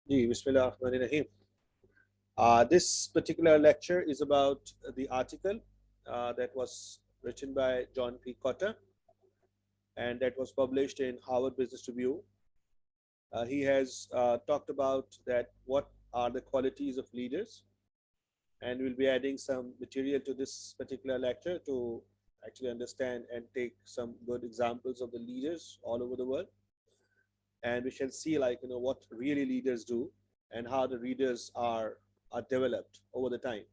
Ji, Bismillahirrahmanirrahim. This particular lecture is about the article that was written by John P. Cotter and that was published in Harvard Business Review. He has talked about that what are the qualities of leaders, and we'll be adding some material to this particular lecture to actually understand and take some good examples of the leaders all over the world, and we shall see what really leaders do and how the leaders are developed over the time.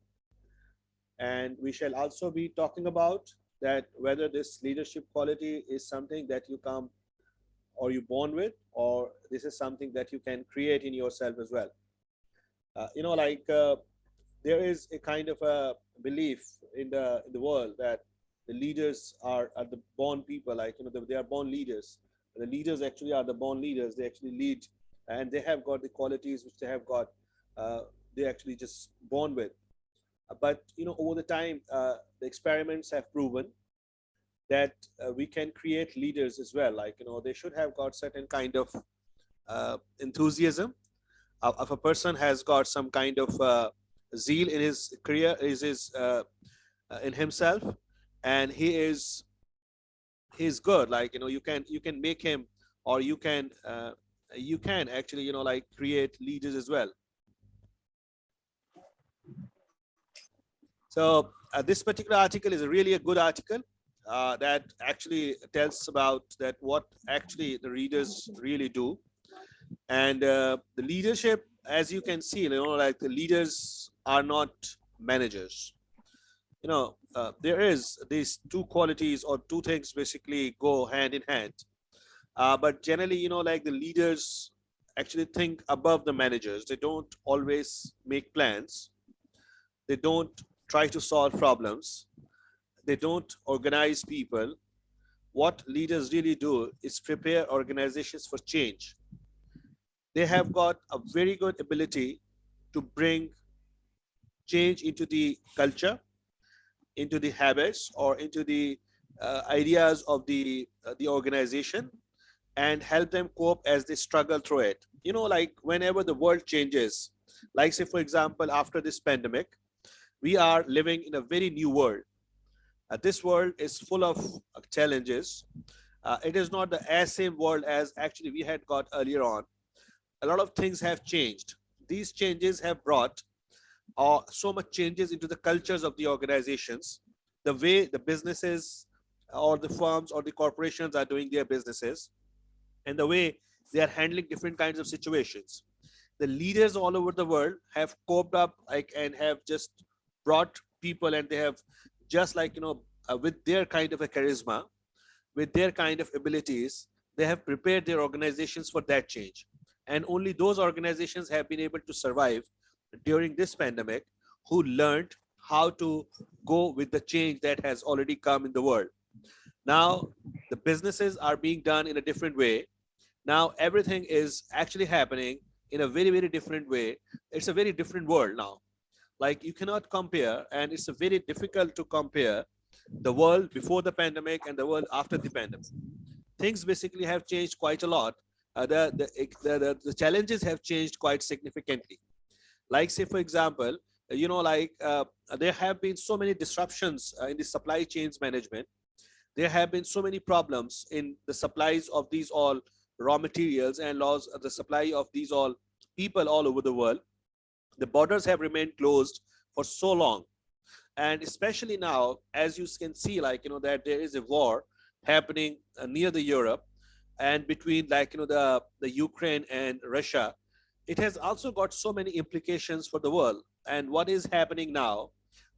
And we shall also be talking about that whether this leadership quality is something that you come or you born with, or this is something that you can create in yourself as well. There is a kind of a belief in the world that the leaders are the born people, they are born leaders. The leaders actually are the born leaders. They actually lead, and they have got the qualities which they have got. They actually just born with. But over the time, the experiments have proven that we can create leaders as well. They should have got certain kind of enthusiasm. If a person has got some kind of zeal in his career, is his in himself, and he's good. You can make him, or you can actually create leaders as well. So this particular article is really a good article that actually tells about that what actually the readers really do. And the leadership, as you can see, the leaders are not managers. There is these two qualities or two things basically go hand in hand. But generally, the leaders actually think above the managers. They don't always make plans. They don't try to solve problems. They don't organize people. What leaders really do is prepare organizations for change. They have got a very good ability to bring change into the culture, into the habits, or into the ideas of the organization, and help them cope as they struggle through it. Whenever the world changes, like say for example after this pandemic, we are living in a very new world. This world is full of challenges. It is not the as same world as actually we had got earlier on. A lot of things have changed. These changes have brought so much changes into the cultures of the organizations, the way the businesses or the firms or the corporations are doing their businesses, and the way they are handling different kinds of situations. The leaders all over the world have coped up and have just brought people, and they have just with their kind of a charisma, with their kind of abilities, they have prepared their organizations for that change. And only those organizations have been able to survive during this pandemic who learned how to go with the change that has already come in the world. Now the businesses are being done in a different way. Now everything is actually happening in a very, very different way. It's a very different world now. You cannot compare, and it's a very difficult to compare the world before the pandemic and the world after the pandemic. Things basically have changed quite a lot. The challenges have changed quite significantly. Say for example, there have been so many disruptions in the supply chains management. There have been so many problems in the supplies of these all raw materials and the supply of these all people all over the world. The borders have remained closed for so long, and especially now, as you can see, that there is a war happening near the Europe, and between the Ukraine and Russia. It has also got so many implications for the world. And what is happening now,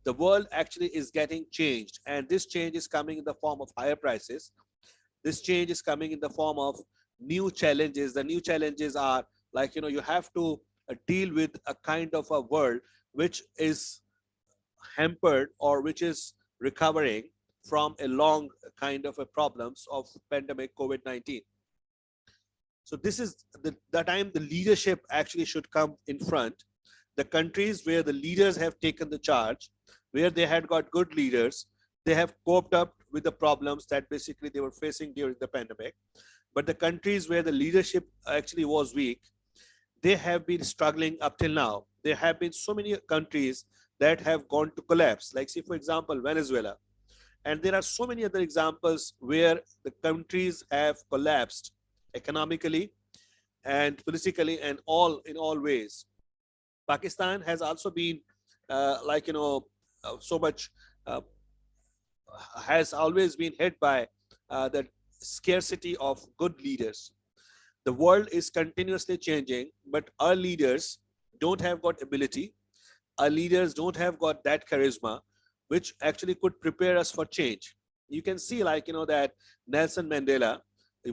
the world actually is getting changed, and this change is coming in the form of higher prices. This change is coming in the form of new challenges. The new challenges are you have to deal with a kind of a world which is hampered, or which is recovering from a long kind of a problems of pandemic COVID-19. So this is the time the leadership actually should come in front. The countries where the leaders have taken the charge, where they had got good leaders, they have coped up with the problems that basically they were facing during the pandemic. But the countries where the leadership actually was weak, they have been struggling up till now. There have been so many countries that have gone to collapse, like say for example Venezuela, and there are so many other examples where the countries have collapsed economically and politically and all in all ways. Pakistan has also been so much uh, has always been hit by the scarcity of good leaders. The world is continuously changing, but our leaders don't have got ability. Our leaders don't have got that charisma, which actually could prepare us for change. You can see, that Nelson Mandela,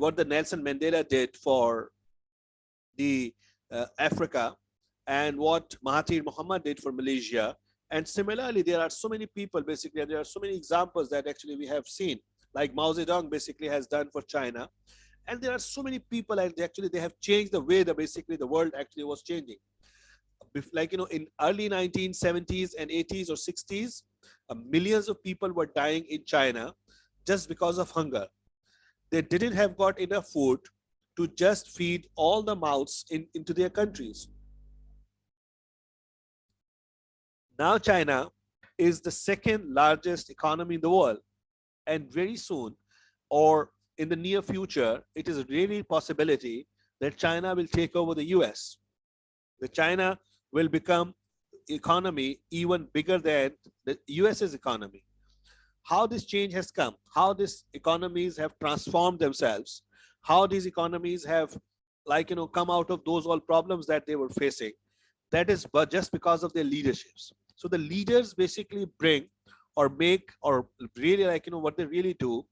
what the Nelson Mandela did for the Africa, and what Mahathir Mohamad did for Malaysia. And similarly, there are so many people, basically, and there are so many examples that actually we have seen, like Mao Zedong basically has done for China. And there are so many people, and actually they have changed the way that basically the world actually was changing. In early 1970s and 80s or 60s, millions of people were dying in China just because of hunger. They didn't have got enough food to just feed all the mouths into their countries. Now China is the second largest economy in the world, and very soon, or in the near future, it is a really possibility that China will take over the US. The China will become economy even bigger than the US's economy. How this change has come, how these economies have transformed themselves, how these economies have come out of those all problems that they were facing, that is but just because of their leaderships. So the leaders basically bring or make or really what they really do,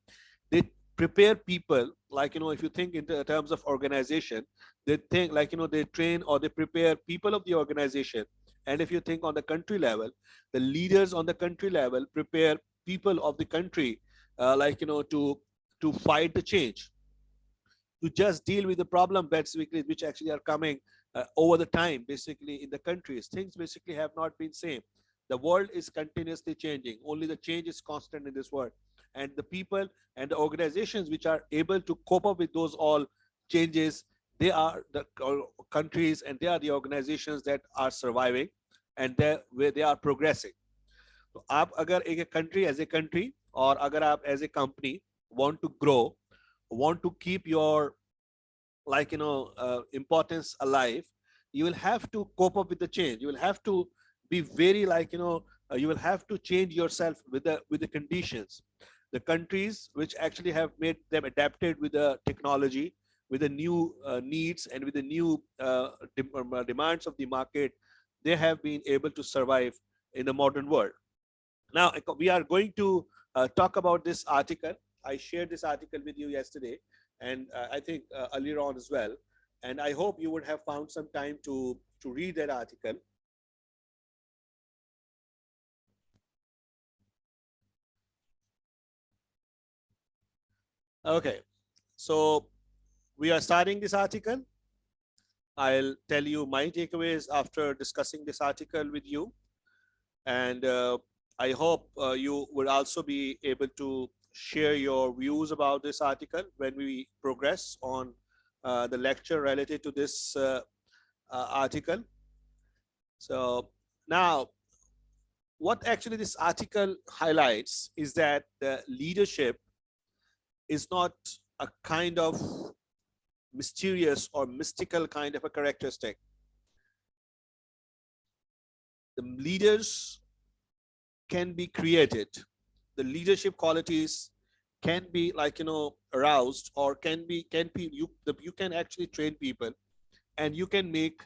they prepare people, if you think in terms of organization, they think they train or they prepare people of the organization. And if you think on the country level, the leaders on the country level prepare people of the country to fight the change, to just deal with the problem basically which actually are coming over the time basically in the countries. Things basically have not been same. The world is continuously changing. Only the change is constant in this world, and the people and the organizations which are able to cope up with those all changes, they are the countries and they are the organizations that are surviving, and where they are progressing. तो आप अगर एक country as a country or अगर आप as a company want to grow, want to keep your importance alive, you will have to cope up with the change. You will have to be very you will have to change yourself with the conditions. The countries which actually have made them adapted with the technology, with the new needs and with the new demands of the market, they have been able to survive in the modern world. Now we are going to talk about this article. I shared this article with you yesterday, and I think earlier on as well. And I hope you would have found some time to read that article. Okay, so we are starting this article. I'll tell you my takeaways after discussing this article with you. And I hope you will also be able to share your views about this article when we progress on the lecture related to this article. So now, what actually this article highlights is that the leadership is not a kind of mysterious or mystical kind of a characteristic. The leaders can be created. The leadership qualities can be aroused, or can be you can actually train people, and you can make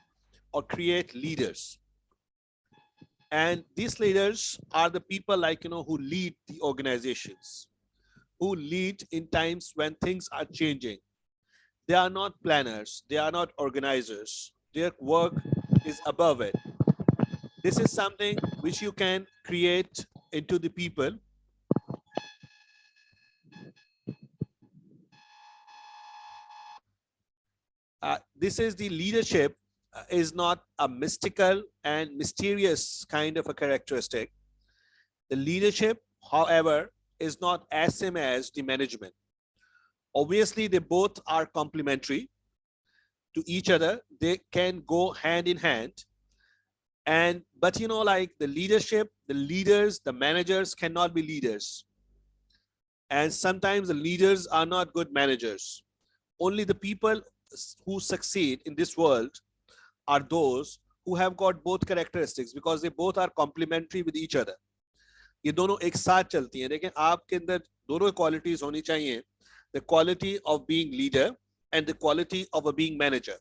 or create leaders. And these leaders are the people who lead the organizations, who lead in times when things are changing. They are not planners, they are not organizers. Their work is above it. This is something which you can create into the people. This is the leadership is not a mystical and mysterious kind of a characteristic. The leadership, however, is not as same as the management. Obviously, they both are complementary. to each other. They can go hand in hand. And but like the leadership, the leaders, the managers cannot be leaders. And sometimes the leaders are not good managers. Only the people who succeed in this world are those who have got both characteristics, because they both are complementary with each other. ये दोनों एक साथ चलती हैं. लेकिन आपके अंदर दोनों क्वालिटीज होनी चाहिए, the quality of being leader and the quality of a being manager.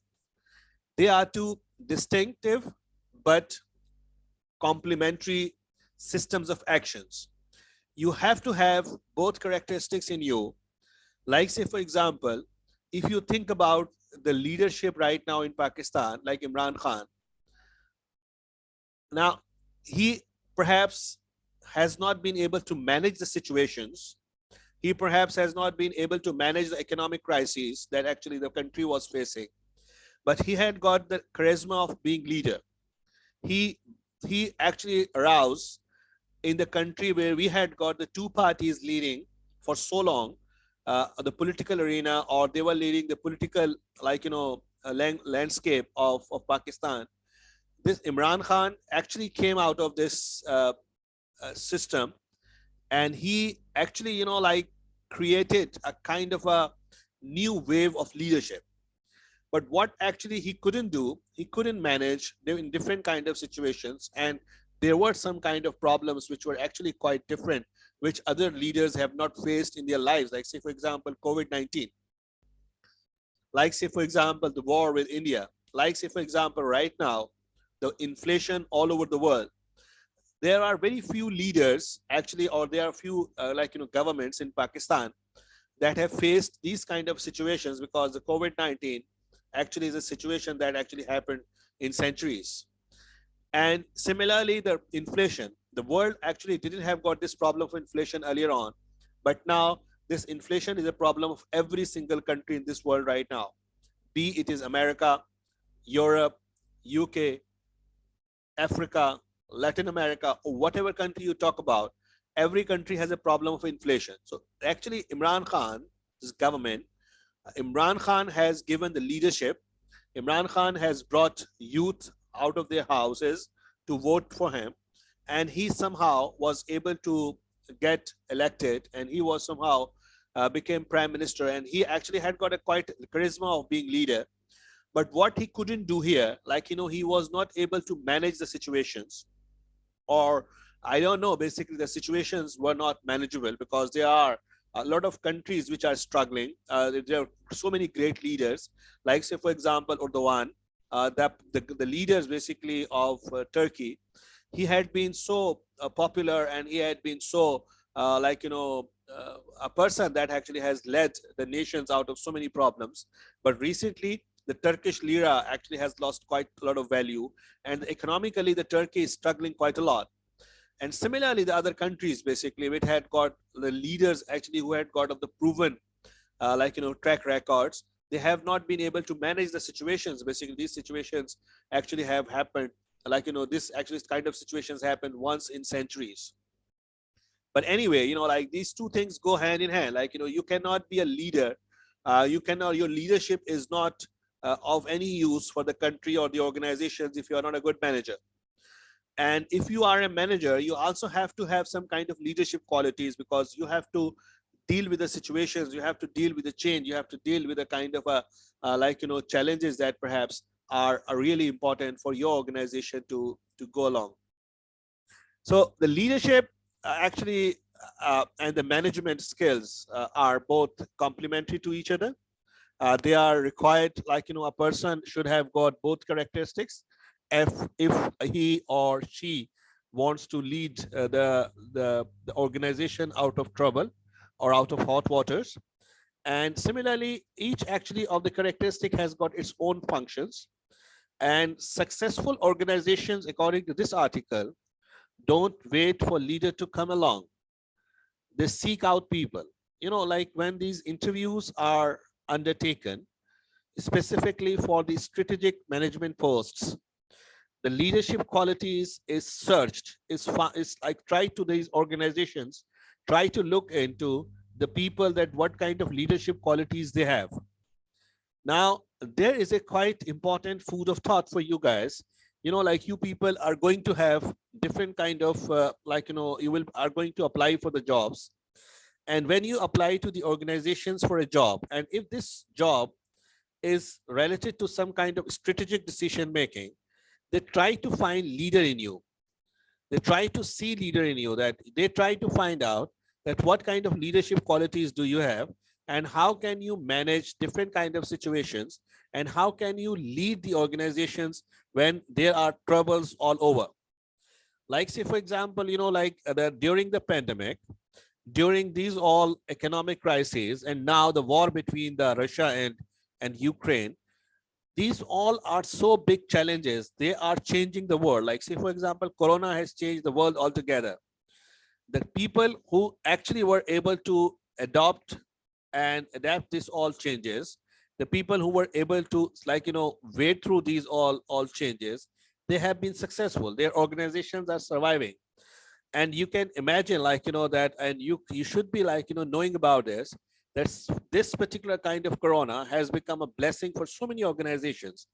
They are two distinctive but complementary systems of actions. You have to have both characteristics in you. Like, say, for example, if you think about the leadership right now in Pakistan, like Imran Khan, now he perhaps has not been able to manage the situations. He perhaps has not been able to manage the economic crises that actually the country was facing. But he had got the charisma of being leader. He actually arose in the country where we had got the two parties leading for so long, the political arena, or they were leading the political, like, landscape of Pakistan. This Imran Khan actually came out of this system, and he actually, like, created a kind of a new wave of leadership. But what actually he couldn't do, he couldn't manage in different kind of situations, and there were some kind of problems which were actually quite different, which other leaders have not faced in their lives. Like, say, for example, COVID-19. Like, say, for example, the war with India. Like, say, for example, right now, the inflation all over the world. There are very few leaders actually, or there are few governments in Pakistan that have faced these kind of situations, because the COVID-19 actually is a situation that actually happened in centuries. And similarly, the inflation, the world actually didn't have got this problem of inflation earlier on, but now this inflation is a problem of every single country in this world right now, be it is America, Europe, UK, Africa, Latin America, or whatever country you talk about. Every country has a problem of inflation. So actually Imran Khan's government, Imran Khan has given the leadership. Imran Khan has brought youth out of their houses to vote for him, and he somehow was able to get elected, and he was somehow became prime minister, and he actually had got a quite charisma of being leader. But what he couldn't do here, like, he was not able to manage the situations, or I don't know, basically the situations were not manageable, because there are a lot of countries which are struggling. There are so many great leaders, like, say, for example, Erdogan, the leaders basically of Turkey. He had been so popular, and he had been so a person that actually has led the nations out of so many problems. But recently, the Turkish lira actually has lost quite a lot of value, and economically, the Turkey is struggling quite a lot. And similarly, the other countries, basically, which had got the leaders actually who had got of the proven, track records, they have not been able to manage the situations. Basically, these situations actually have happened, this actually kind of situations happen once in centuries. But anyway, like, these two things go hand in hand. Like, you cannot be a leader. Your leadership is not of any use for the country or the organizations if you are not a good manager. And if you are a manager, you also have to have some kind of leadership qualities, because you have to deal with the situations, you have to deal with the change, you have to deal with a kind of challenges that perhaps are really important for your organization to go along. So the leadership and the management skills are both complementary to each other. They are required, a person should have got both characteristics if he or she wants to lead the organization out of trouble or out of hot waters. And similarly, each actually of the characteristic has got its own functions. And successful organizations, according to this article, don't wait for leader to come along. They seek out people. Like, when these interviews are undertaken, specifically for the strategic management posts, the leadership qualities is searched, is like, try to these organizations, try to look into the people, that what kind of leadership qualities they have. Now, there is a quite important food of thought for you guys. Like you people are going to have different kind of you will are going to apply for the jobs. And when you apply to the organizations for a job, and if this job is related to some kind of strategic decision making, they try to find leader in you. They try to see leader in you, that they try to find out that what kind of leadership qualities do you have, and how can you manage different kind of situations, and how can you lead the organizations when there are troubles all over. Like say for example, during the pandemic, during these all economic crises, and now the war between the Russia and Ukraine, these all are so big challenges. They are changing the world. Like say for example, Corona has changed the world altogether. The people who actually were able to adopt and adapt these all changes, the people who were able to wade through these all changes, they have been successful. Their organizations are surviving. And you can imagine that, and you should be knowing about this, that this particular kind of Corona has become a blessing for so many organizations.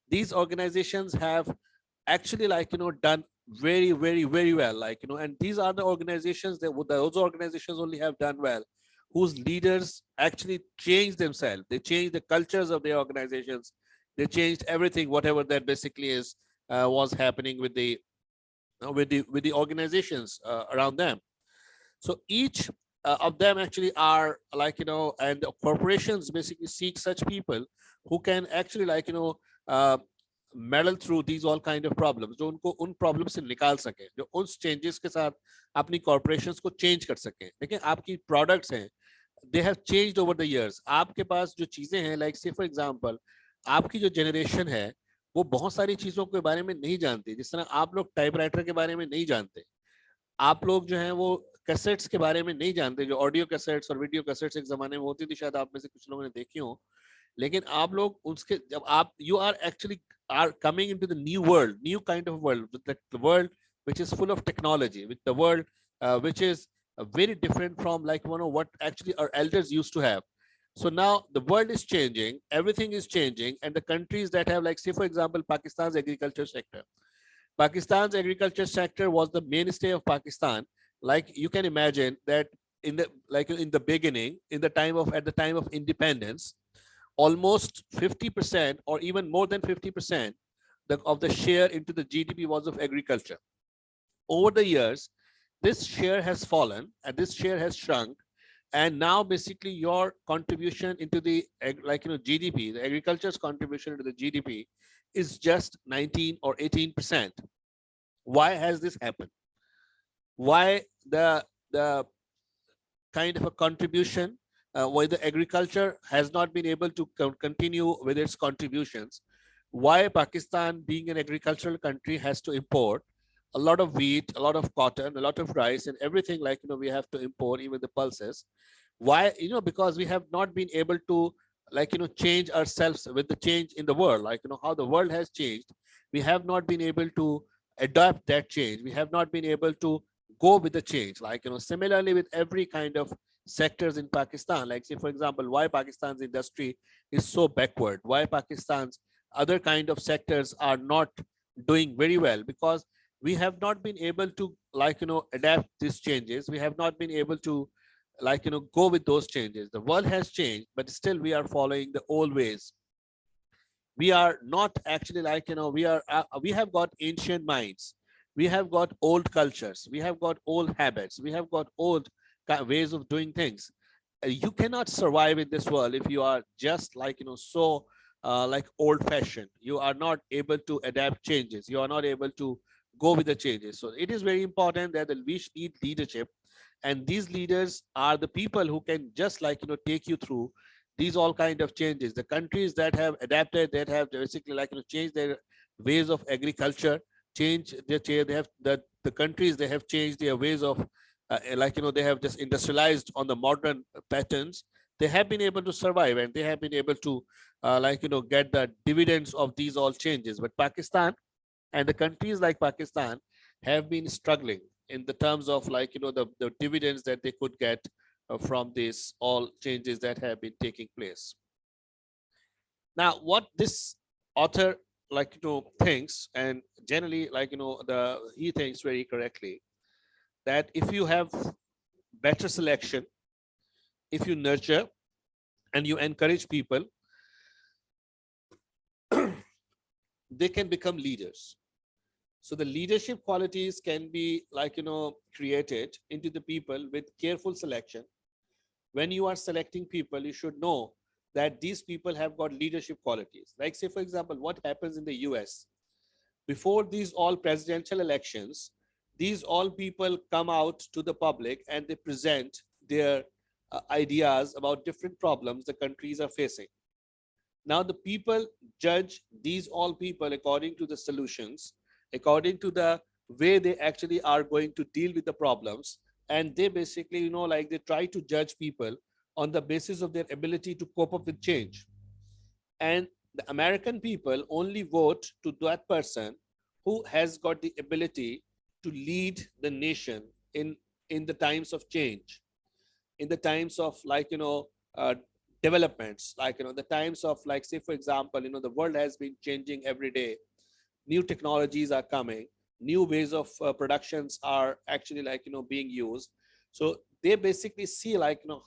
These organizations have actually done very, very, very well, and these are the organizations that those organizations only have done well whose leaders actually changed themselves. They changed the cultures of their organizations. They changed everything, whatever that basically is was happening with the organizations around them. So each of them actually are and the corporations basically seek such people who can actually uh, meddle through these all kind of problems, जो उनको उन problem से निकाल सके, जो उस changes के साथ अपनी कॉर्पोरेशंस को चेंज कर सके. देखिए आपकी प्रोडक्ट्स हैं, they have changed over the years. आपके पास जो चीजें हैं, लाइक से फॉर एग्जांपल, आपकी जो जनरेशन है वो बहुत सारी चीजों के बारे में नहीं जानती. जिस तरह आप लोग टाइपराइटर के बारे में नहीं जानते, आप लोग जो हैं वो कैसेट्स के बारे में नहीं जानते, जो ऑडियो कैसेट्स और वीडियो कैसेट्स एक जमाने में होती थी, शायद आप में से कुछ लोगों ने देखी हो. लेकिन आप लोग उसके जब आप you are actually are coming into the new world, new kind of world, with the world which is full of technology, with the world which is very different from what actually our elders used to have. So now the world is changing, everything is changing, and the countries that have, like say for example, Pakistan's agriculture sector. Pakistan's agriculture sector was the mainstay of Pakistan. Like you can imagine that in the beginning, at the time of independence, almost 50% or even more than 50% of the share into the GDP was of agriculture. Over the years, this share has fallen and this share has shrunk. And now basically your contribution into the GDP, the agriculture's contribution to the GDP is just 19 or 18%. Why has this happened? Why the kind of a contribution why the agriculture has not been able to continue with its contributions? Why Pakistan, being an agricultural country, has to import a lot of wheat, a lot of cotton, a lot of rice, and everything we have to import, even the pulses. Why? Because we have not been able to change ourselves with the change in the world, how the world has changed. We have not been able to adapt that change. We have not been able to go with the change. Similarly with every kind of sectors in Pakistan, like say for example, why Pakistan's industry is so backward, why Pakistan's other kind of sectors are not doing very well, because we have not been able to adapt these changes. We have not been able to go with those changes. The world has changed, but still we are following the old ways. We are not actually we have got ancient minds, we have got old cultures, we have got old habits, we have got old ways of doing things. You cannot survive in this world if you are just so old fashioned. You are not able to adapt changes, you are not able to go with the changes. So it is very important that we need leadership, and these leaders are the people who can just take you through these all kind of changes. The countries that have adapted, that have basically changed their ways of agriculture, they have the countries, they have changed their ways of they have just industrialized on the modern patterns. They have been able to survive, and they have been able to get the dividends of these all changes. But Pakistan and the countries like Pakistan have been struggling in the terms of the dividends that they could get from these all changes that have been taking place. Now, what this author thinks, and generally he thinks very correctly, that if you have better selection, if you nurture and you encourage people, they can become leaders. So the leadership qualities can be created into the people with careful selection. When you are selecting people, you should know that these people have got leadership qualities. Like, say for example, what happens in the US before these all presidential elections, these all people come out to the public and they present their ideas about different problems the countries are facing. Now the people judge these all people according to the solutions, according to the way they actually are going to deal with the problems. And they basically, they try to judge people on the basis of their ability to cope up with change. And the American people only vote to that person who has got the ability to lead the nation in the times of change, in the times of developments, the times of, like, say for example, the world has been changing every day. New technologies are coming, new ways of productions are actually being used. So they basically see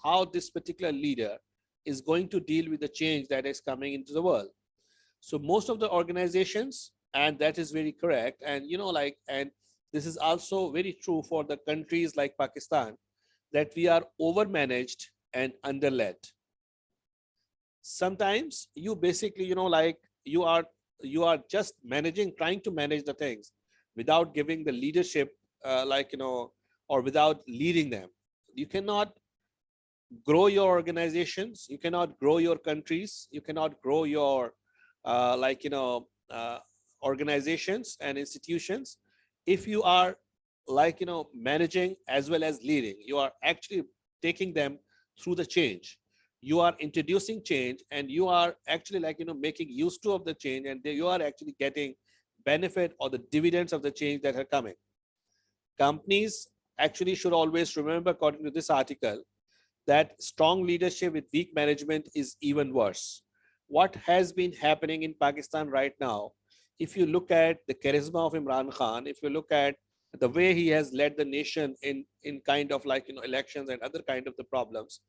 how this particular leader is going to deal with the change that is coming into the world. So most of the organizations, and that is very correct, and and this is also very true for the countries like Pakistan, that we are overmanaged and underled. Sometimes you basically, you are just managing, trying to manage the things without giving the leadership, or without leading them. You cannot grow your organizations, you cannot grow your countries, you cannot grow your organizations and institutions if you are managing as well as leading. You are actually taking them through the change, you are introducing change, and you are actually making use to of the change, and you are actually getting benefit or the dividends of the change that are coming. Companies actually should always remember, according to this article, that strong leadership with weak management is even worse. What has been happening in Pakistan right now, if you look at the charisma of Imran Khan, if you look at the way he has led the nation in kind of elections and other kind of the problems,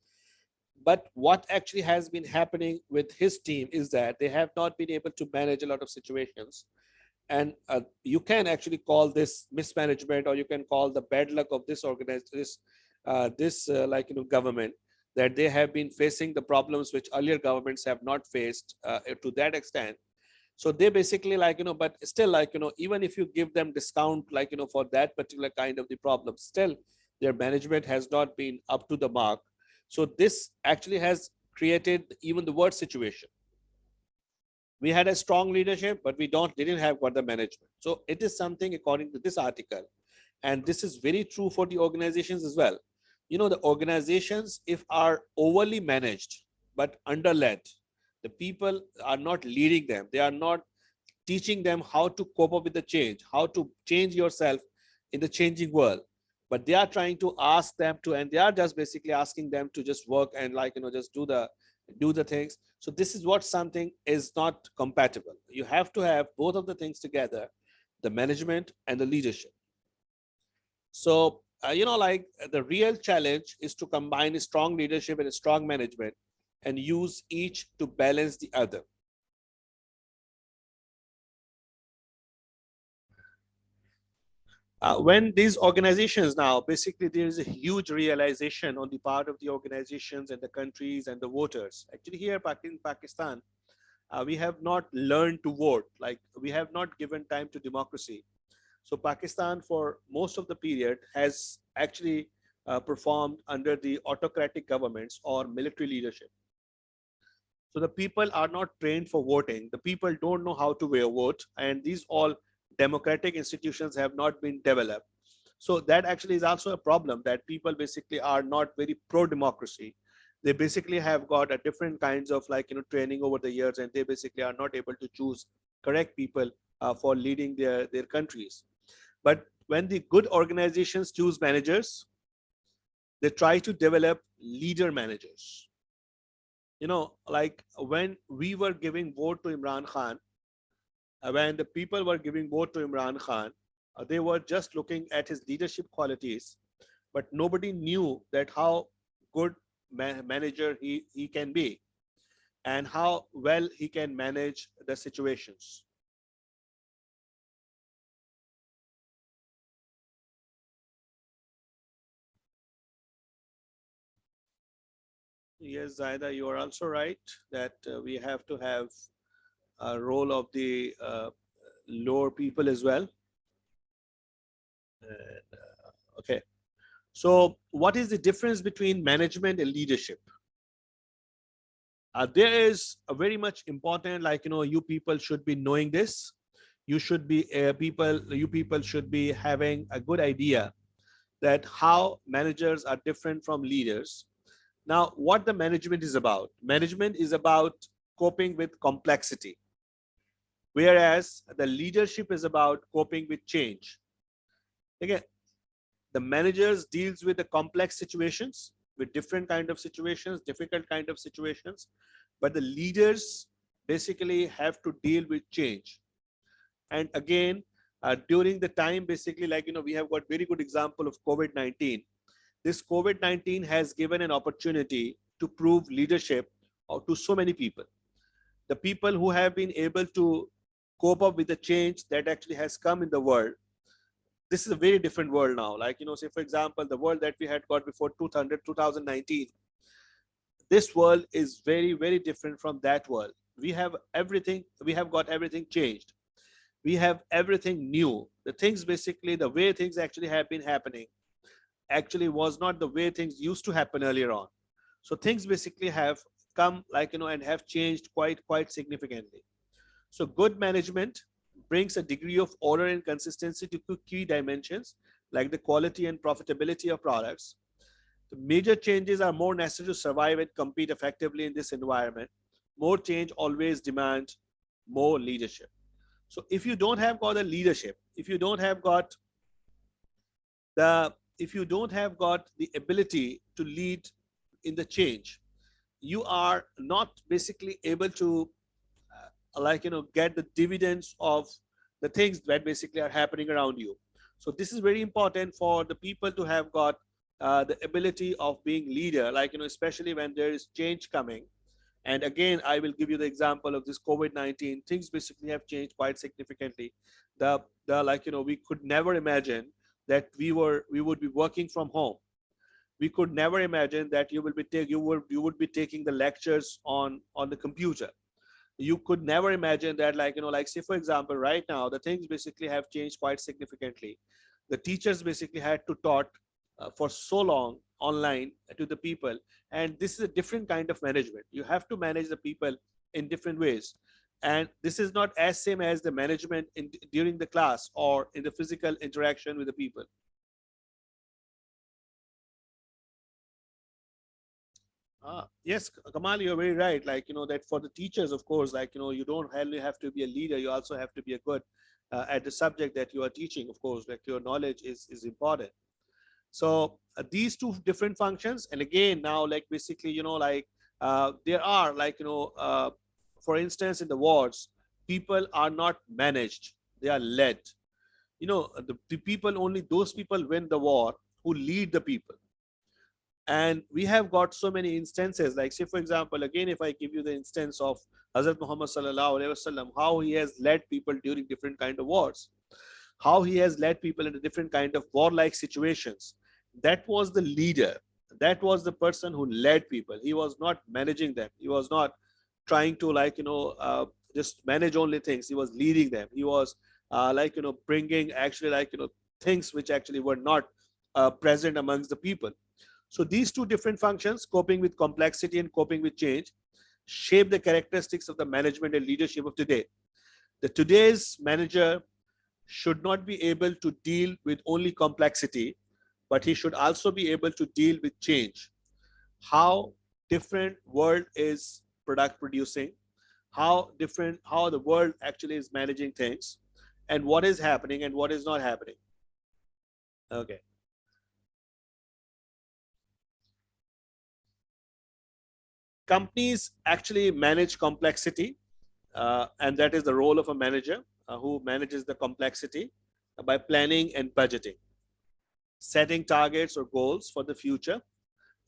but what actually has been happening with his team is that they have not been able to manage a lot of situations. And you can actually call this mismanagement, or you can call the bad luck of this government, that they have been facing the problems which earlier governments have not faced to that extent. So they basically but still even if you give them discount for that particular kind of the problem, still their management has not been up to the mark. So this actually has created even the worst situation. We had a strong leadership, but we didn't have got the management. So it is something, according to this article, and this is very true for the organizations as well. The organizations, if are overly managed but underled, the people are not leading them, they are not teaching them how to cope up with the change, how to change yourself in the changing world, but they are trying to ask them to, and they are just basically asking them to just work and just do the things. So this is what something is not compatible. You have to have both of the things together, the management and the leadership. So the real challenge is to combine a strong leadership and a strong management and use each to balance the other. When these organizations, now basically there is a huge realization on the part of the organizations and the countries and the voters. Actually here in Pakistan, we have not learned to vote, like we have not given time to democracy. So Pakistan for most of the period has actually performed under the autocratic governments or military leadership. So the people are not trained for voting. The people don't know how to vote, and these all democratic institutions have not been developed. So that actually is also a problem, that people basically are not very pro-democracy. They basically have got a different kinds of training over the years, and they basically are not able to choose correct people for leading their countries. But when the good organizations choose managers, they try to develop leader managers. Like when we were giving vote to Imran Khan, when the people were giving vote to Imran Khan, they were just looking at his leadership qualities, but nobody knew that how good manager he can be and how well he can manage the situations. Yes, Zaida, you are also right that we have to have a role of the lower people as well. Okay. So, what is the difference between management and leadership? There is a very much important, like you people should be knowing this. You should be people. You people should be having a good idea that how managers are different from leaders. Now, what the management is about? Management is about coping with complexity, whereas the leadership is about coping with change. Again, the managers deals with the complex situations, with different kind of situations, difficult kind of situations, but the leaders basically have to deal with change. And again, during the time, basically, like we have got very good example of COVID-19. This COVID-19 has given an opportunity to prove leadership to so many people. The people who have been able to cope up with the change that actually has come in the world. This is a very different world now. Like, say, for example, the world that we had got before 2019, this world is very, very different from that world. We have everything, we have got everything changed. We have everything new. The things basically, the way things actually have been happening actually was not the way things used to happen earlier on. So things basically have come like and have changed quite significantly. So good management brings a degree of order and consistency to key dimensions like the quality and profitability of products. The major changes are more necessary to survive and compete effectively in this environment. More change always demands more leadership. So if you don't have got the leadership, the if you don't have got the ability to lead in the change, you are not basically able to get the dividends of the things that basically are happening around you. So this is very important for the people to have got the ability of being leader, like especially when there is change coming. And again, I will give you the example of this COVID-19. Things basically have changed quite significantly. The we could never imagine that we would be working from home. We could never imagine that you would be taking the lectures on the computer. You could never imagine that, like say for example, right now the things basically have changed quite significantly. The teachers basically had to taught for so long online to the people, and this is a different kind of management. You have to manage the people in different ways, and this is not as same as the management during the class or in the physical interaction with the people. Yes, Kamal, you're very right. Like, that for the teachers, of course, like, you don't only have to be a leader, you also have to be a good at the subject that you are teaching, of course, like your knowledge is important. So these two different functions, and again, now, like, basically, there are, for instance, in the wards, people are not managed, they are led. The people, only those people win the war who lead the people. And we have got so many instances, like say for example, again, if I give you the instance of Hazrat Muhammad sallallahu alaihi wasallam, how he has led people during different kind of wars, how he has led people into different kind of warlike situations. That was the leader. That was the person who led people. He was not managing them. He was not trying to just manage only things. He was leading them. He was bringing actually things which actually were not present amongst the people. So these two different functions, coping with complexity and coping with change, shape the characteristics of the management and leadership of today. The today's manager should not be able to deal with only complexity, but he should also be able to deal with change. How different world is product producing, how the world actually is managing things, and what is happening and what is not happening. Okay. Companies actually manage complexity, and that is the role of a manager who manages the complexity by planning and budgeting, setting targets or goals for the future,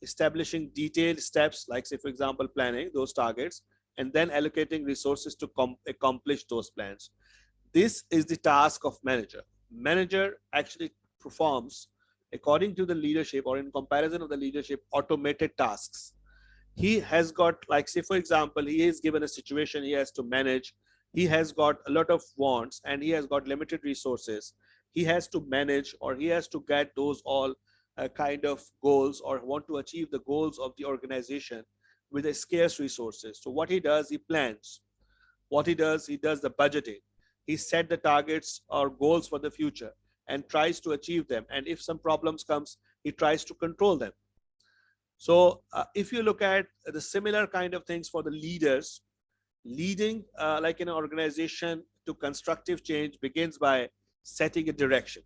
establishing detailed steps, like say, for example, planning those targets, and then allocating resources to accomplish those plans. This is the task of manager. Manager actually performs according to the leadership or in comparison of the leadership automated tasks. He has got, like say for example, he is given a situation he has to manage. He has got a lot of wants and he has got limited resources. He has to manage, or he has to get those all kind of goals, or want to achieve the goals of the organization with a scarce resources. So what he does, he plans. What he does the budgeting. He set the targets or goals for the future and tries to achieve them, and if some problems comes, he tries to control them. So if you look at the similar kind of things for the leaders, leading like an organization to constructive change begins by setting a direction.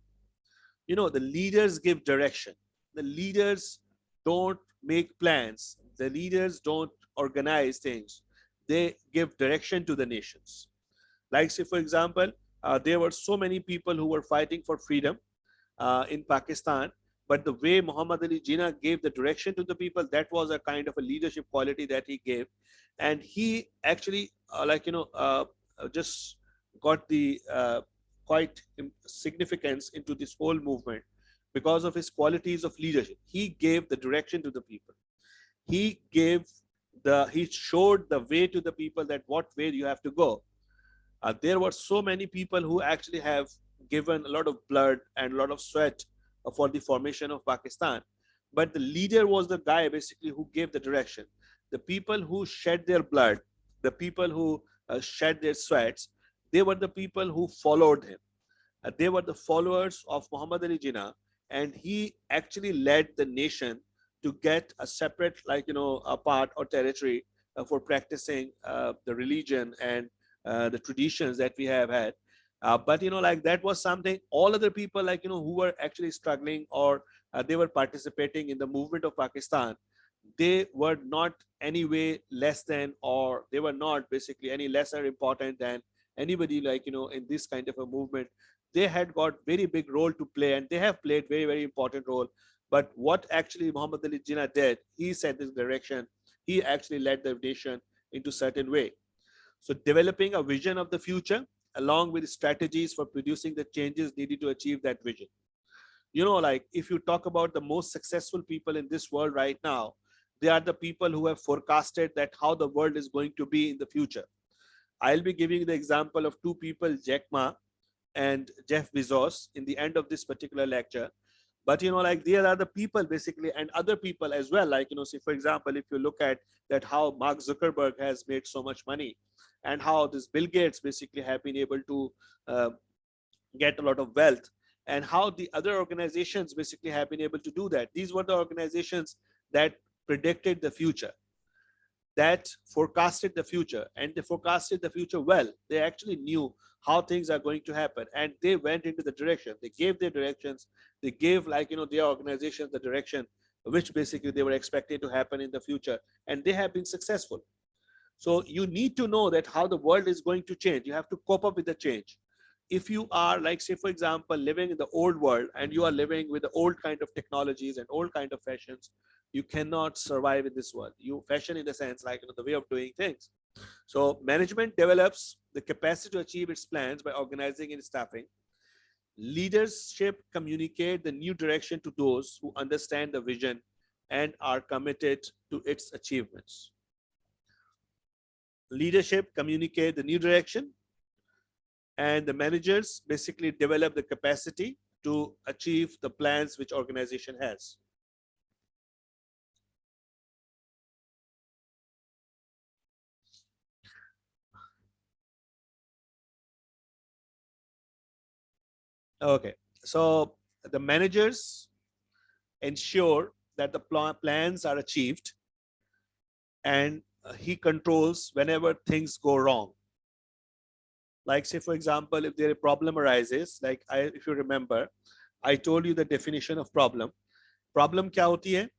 You know, the leaders give direction. The leaders don't make plans. The leaders don't organize things. They give direction to the nations. Like say, for example, there were so many people who were fighting for freedom in Pakistan. But the way Muhammad Ali Jinnah gave the direction to the people, that was a kind of a leadership quality that he gave. And he actually, just got the quite significance into this whole movement because of his qualities of leadership. He gave the direction to the people. He showed the way to the people, that what way you have to go. There were so many people who actually have given a lot of blood and a lot of sweat for the formation of Pakistan. But the leader was the guy basically who gave the direction. The people who shed their blood, the people who shed their sweats, they were the people who followed him. They were the followers of Muhammad Ali Jinnah, and he actually led the nation to get a separate, a part or territory for practicing the religion and the traditions that we have had. But that was something all other people, who were actually struggling, or they were participating in the movement of Pakistan. They were not any way less than, or they were not basically any lesser important than anybody, in this kind of a movement. They had got very big role to play, and they have played very, very important role. But what actually Muhammad Ali Jinnah did, he set this direction. He actually led the nation into certain way. So developing a vision of the future along with strategies for producing the changes needed to achieve that vision. If you talk about the most successful people in this world right now, they are the people who have forecasted that how the world is going to be in the future. I'll be giving the example of two people, Jack Ma and Jeff Bezos, in the end of this particular lecture. But there are the people basically, and other people as well. Say for example, if you look at that, how Mark Zuckerberg has made so much money, and how this Bill Gates basically have been able to get a lot of wealth, and how the other organizations basically have been able to do that. These were the organizations that predicted the future, that forecasted the future, and they forecasted the future well. They actually knew how things are going to happen, and they went into the direction. They gave their directions. They gave their organizations the direction which basically they were expected to happen in the future, and they have been successful. So you need to know that how the world is going to change. You have to cope up with the change. If you are, say for example, living in the old world, and you are living with the old kind of technologies and old kind of fashions, you cannot survive in this world. You fashion in the sense the way of doing things. So management develops the capacity to achieve its plans by organizing and staffing. Leadership communicate the new direction to those who understand the vision and are committed to its achievements. Leadership communicate the new direction, and the managers basically develop the capacity to achieve the plans which organization has. Okay, so the managers ensure that the plans are achieved, and he controls whenever things go wrong. Like say for example, if there a problem arises, if you remember, I told you the definition of problem. Problem kya hoti hai?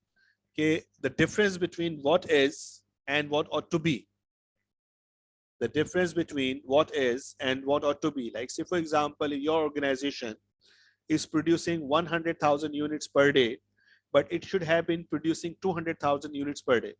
The difference between what is and what ought to be. The difference between what is and what ought to be. Like say for example, your organization is producing 100,000 units per day, but it should have been producing 200,000 units per day.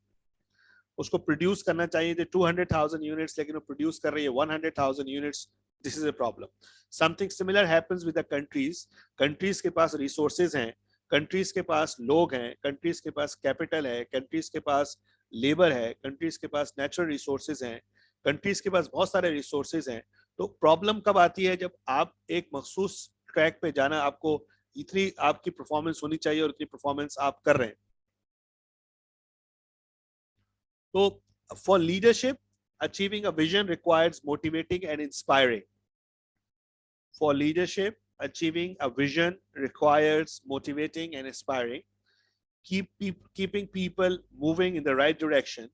उसको produce करना चाहिए थे 200,000 units, लेकिन वो produce कर रही है 100,000 units. This is a problem. Something similar happens with the countries. Countries के पास रिसोर्सेज हैं, कंट्रीज के पास लोग हैं, कंट्रीज के पास कैपिटल है, कंट्रीज के पास लेबर है, कंट्रीज के पास नेचुरल रिसोर्सेज हैं, कंट्रीज के पास बहुत सारे रिसोर्सेज हैं. तो प्रॉब्लम कब आती है? जब आप एक मखसूस ट्रैक पे जाना, आपको इतनी आपकी परफॉर्मेंस होनी चाहिए और इतनी परफॉर्मेंस आप कर रहे हैं. So, for leadership, achieving a vision requires motivating and inspiring. For leadership, achieving a vision requires motivating and inspiring. Keeping people moving in the right direction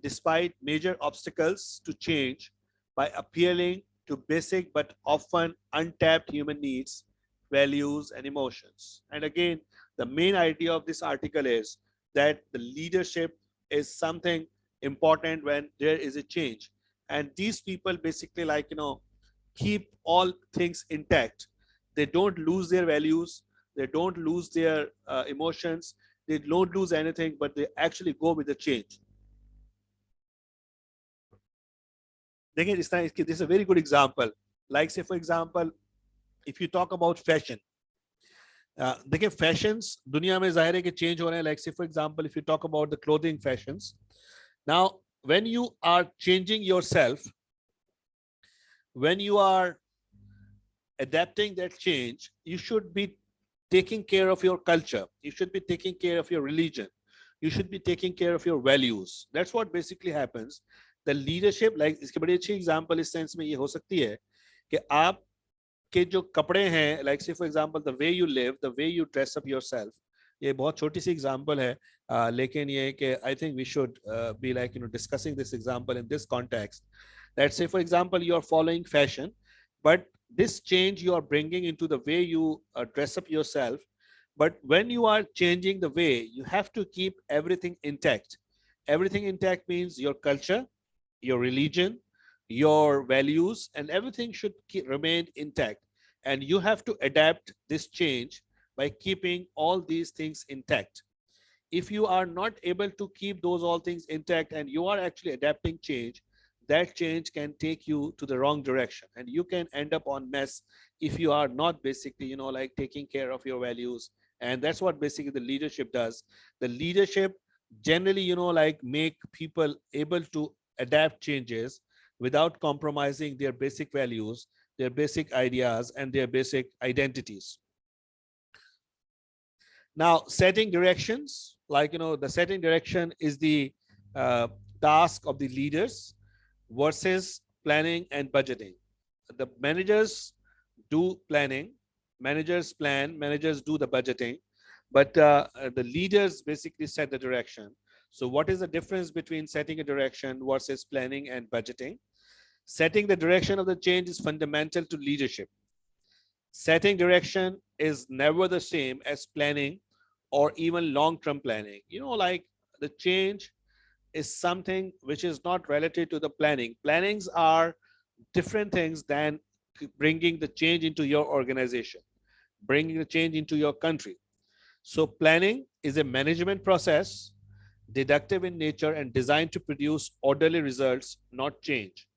despite major obstacles to change by appealing to basic but often untapped human needs, values, and emotions. And again, the main idea of this article is that the leadership is something important when there is a change. And these people basically, like, keep all things intact. They don't lose their values, they don't lose their emotions, they don't lose anything, but they actually go with the change. Again, this is a very good example. Like, say, for example, if you talk about fashion, देखिए fashions दुनिया में जाहिर है कि change हो रहे हैं. Like से for example, if you talk about the clothing fashions, now when you are changing yourself, when you are adapting that change, you should be taking care of your culture, you should be taking care of your religion, you should be taking care of your values. That's what basically happens. The leadership, like इसकी बड़ी अच्छी example इस sense में ये हो सकती है कि आप के जो कपड़े हैं, लाइक से for example the way you live, the way you dress up yourself. ये बहुत छोटी सी एग्जांपल है, लेकिन ये कि I think we should be like discussing this example in this context. Let's say, for example, you are following fashion, but this change you are bringing into the way you dress up yourself. But when you are changing the way, you have to keep everything intact. Everything intact means your culture, your religion, your values, and everything should remain intact. And you have to adapt this change by keeping all these things intact. If you are not able to keep those all things intact and you are actually adapting change, that change can take you to the wrong direction, and you can end up on mess if you are not basically like taking care of your values. And that's what basically the leadership does. The leadership generally like make people able to adapt changes without compromising their basic values, their basic ideas, and their basic identities. Now, setting directions, like the setting direction is the task of the leaders versus planning and budgeting. The managers do planning, managers plan, managers do the budgeting, but the leaders basically set the direction. So what is the difference between setting a direction versus planning and budgeting? Setting the direction of the change is fundamental to leadership. Setting direction is never the same as planning or even long-term planning. Like the change is something which is not related to the planning. Plannings are different things than bringing the change into your organization, bringing the change into your country. So planning is a management process, deductive in nature and designed to produce orderly results, not change.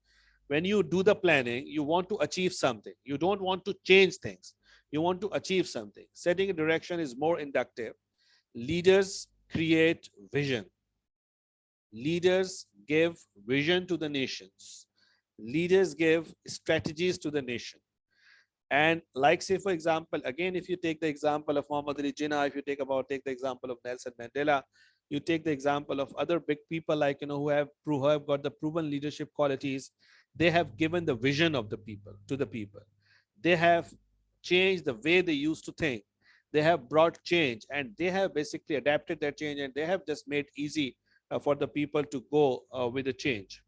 When you do the planning, you want to achieve something. You don't want to change things. You want to achieve something. Setting a direction is more inductive. Leaders create vision. Leaders give vision to the nations. Leaders give strategies to the nation. And like, say, for example, again, if you take the example of Muhammad Ali Jinnah, if you take the example of Nelson Mandela, you take the example of other big people like, who have got the proven leadership qualities. They have given the vision of the people to the people. They have changed the way they used to think. They have brought change, and they have basically adapted that change, and they have just made easy for the people to go with the change.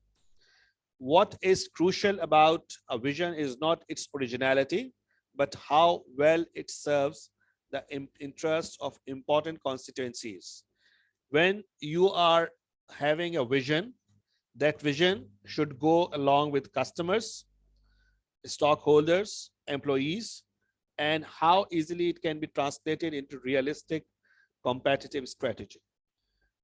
What is crucial about a vision is not its originality, but how well it serves the interests of important constituencies. When you are having a vision. That vision should go along with customers, stockholders, employees, and how easily it can be translated into realistic competitive strategy.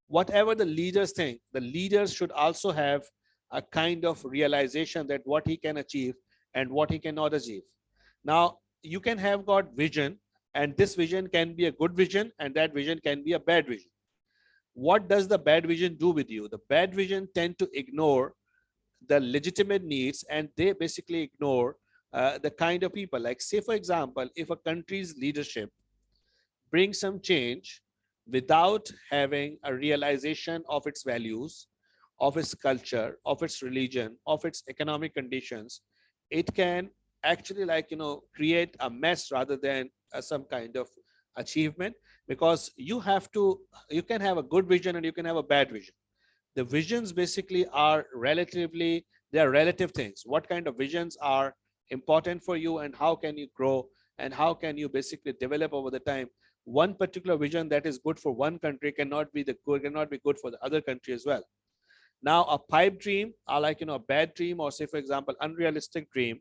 Whatever the leaders think, the leaders should also have a kind of realization that what he can achieve and what he cannot achieve. Now, you can have got vision, and this vision can be a good vision, and that vision can be a bad vision. What does the bad vision do with you? The bad vision tend to ignore the legitimate needs, and they basically ignore the kind of people. Like, say, for example, if a country's leadership brings some change without having a realization of its values, of its culture, of its religion, of its economic conditions, it can actually, like, create a mess rather than some kind of achievement. Because you can have a good vision and you can have a bad vision. The visions basically are relatively, they are relative things. What kind of visions are important for you, and how can you grow, and how can you basically develop over the time? One particular vision that is good for one country cannot be good for the other country as well. Now, a pipe dream, or like, a bad dream, or say, for example, unrealistic dream,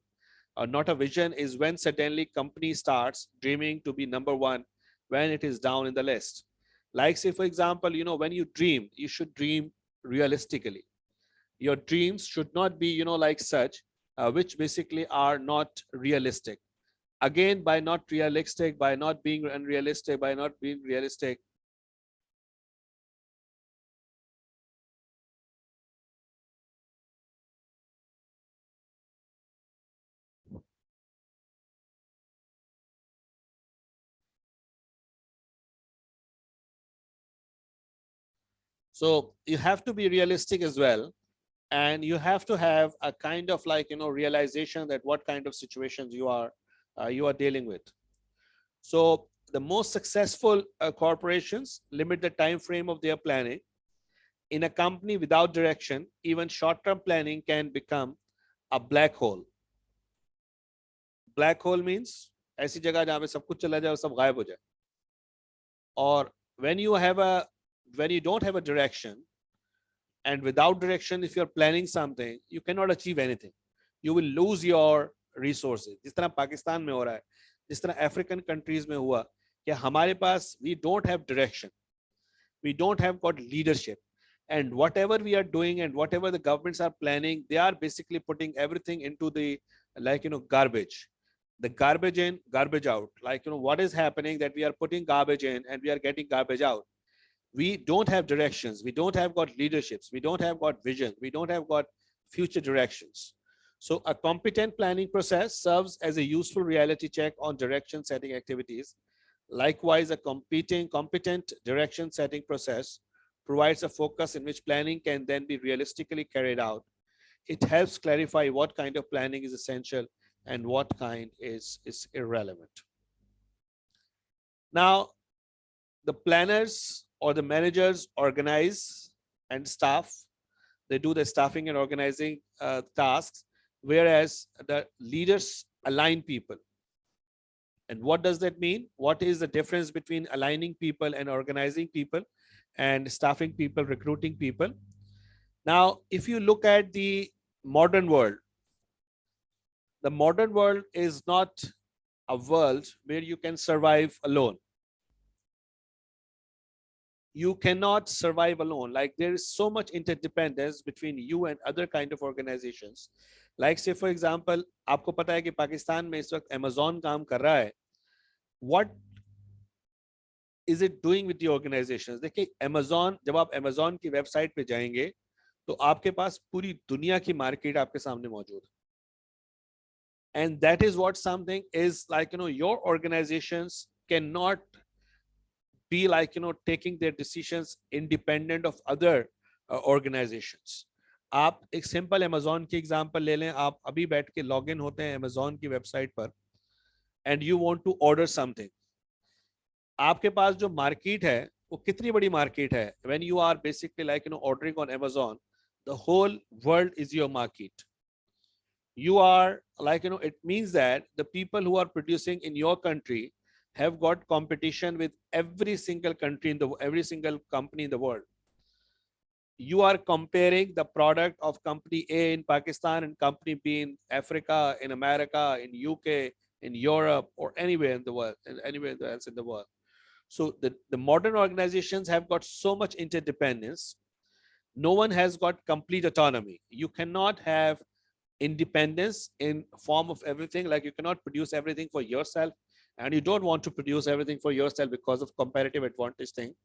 or not a vision, is when suddenly company starts dreaming to be number one when it is down in the list. Like, say, for example, when you dream, you should dream realistically. Your dreams should not be, like such, which basically are not realistic. Again, by not realistic, by not being unrealistic, by not being realistic, so you have to be realistic as well, and you have to have a kind of, like, realization that what kind of situations you are dealing with. So the most successful corporations limit the time frame of their planning. In a company without direction, even short-term planning can become a black hole. Black hole means ऐसी जगह जहाँ पे सब कुछ चला जाए और सब गायब हो जाए. Or when you don't have a direction, and without direction, if you're planning something, you cannot achieve anything. You will lose your resources. जिस तरह पाकिस्तान में हो रहा है, जिस तरह अफ्रीकन कंट्रीज में हुआ कि हमारे पास, we don't have direction, we don't have got leadership, and whatever we are doing and whatever the governments are planning, they are basically putting everything into the, like, garbage. The garbage in, garbage out. Like, what is happening, that we are putting garbage in and we are getting garbage out. We don't have directions, we don't have got leaderships, we don't have got vision, we don't have got future directions. So a competent planning process serves as a useful reality check on direction setting activities. Likewise, a competent direction setting process provides a focus in which planning can then be realistically carried out. It helps clarify what kind of planning is essential and what kind is irrelevant. Now, the planners or the managers organize and staff. They do the staffing and organizing tasks, whereas the leaders align people. And what does that mean? What is the difference between aligning people and organizing people and staffing people, recruiting people? Now, if you look at the modern world is not a world where you can survive alone. You cannot survive alone. Like, there is so much interdependence between you and other kind of organizations. Like, say for example, आपको पता है कि पाकिस्तान में इस वक्त Amazon काम कर रहा है. What is it doing with the organizations? देखिए, Amazon, जब आप Amazon की वेबसाइट पे जाएंगे तो आपके पास पूरी दुनिया की मार्केट आपके सामने मौजूद है. And that is what something is like, your organizations cannot be like, taking their decisions independent of other organizations. आप एक सिंपल Amazon की एग्जांपल ले लें. आप अभी बैठ के लॉग इन होते हैं Amazon की वेबसाइट पर and you want to order something. आपके पास जो मार्केट है वो कितनी बड़ी मार्केट है? When you are basically like, ordering on Amazon, the whole world is your market. You are like, it means that the people who are producing in your country have got competition with every single country in the, every single company in the world. you are comparing the product of company A in Pakistan and company B in Africa, in America, in UK, in Europe, or anywhere in the world, and anywhere else in the world. So the modern organizations have got so much interdependence. No one has got complete autonomy. You cannot have independence in form of everything. Like you cannot produce everything for yourself, and you don't want to produce everything for yourself because of comparative advantage thing,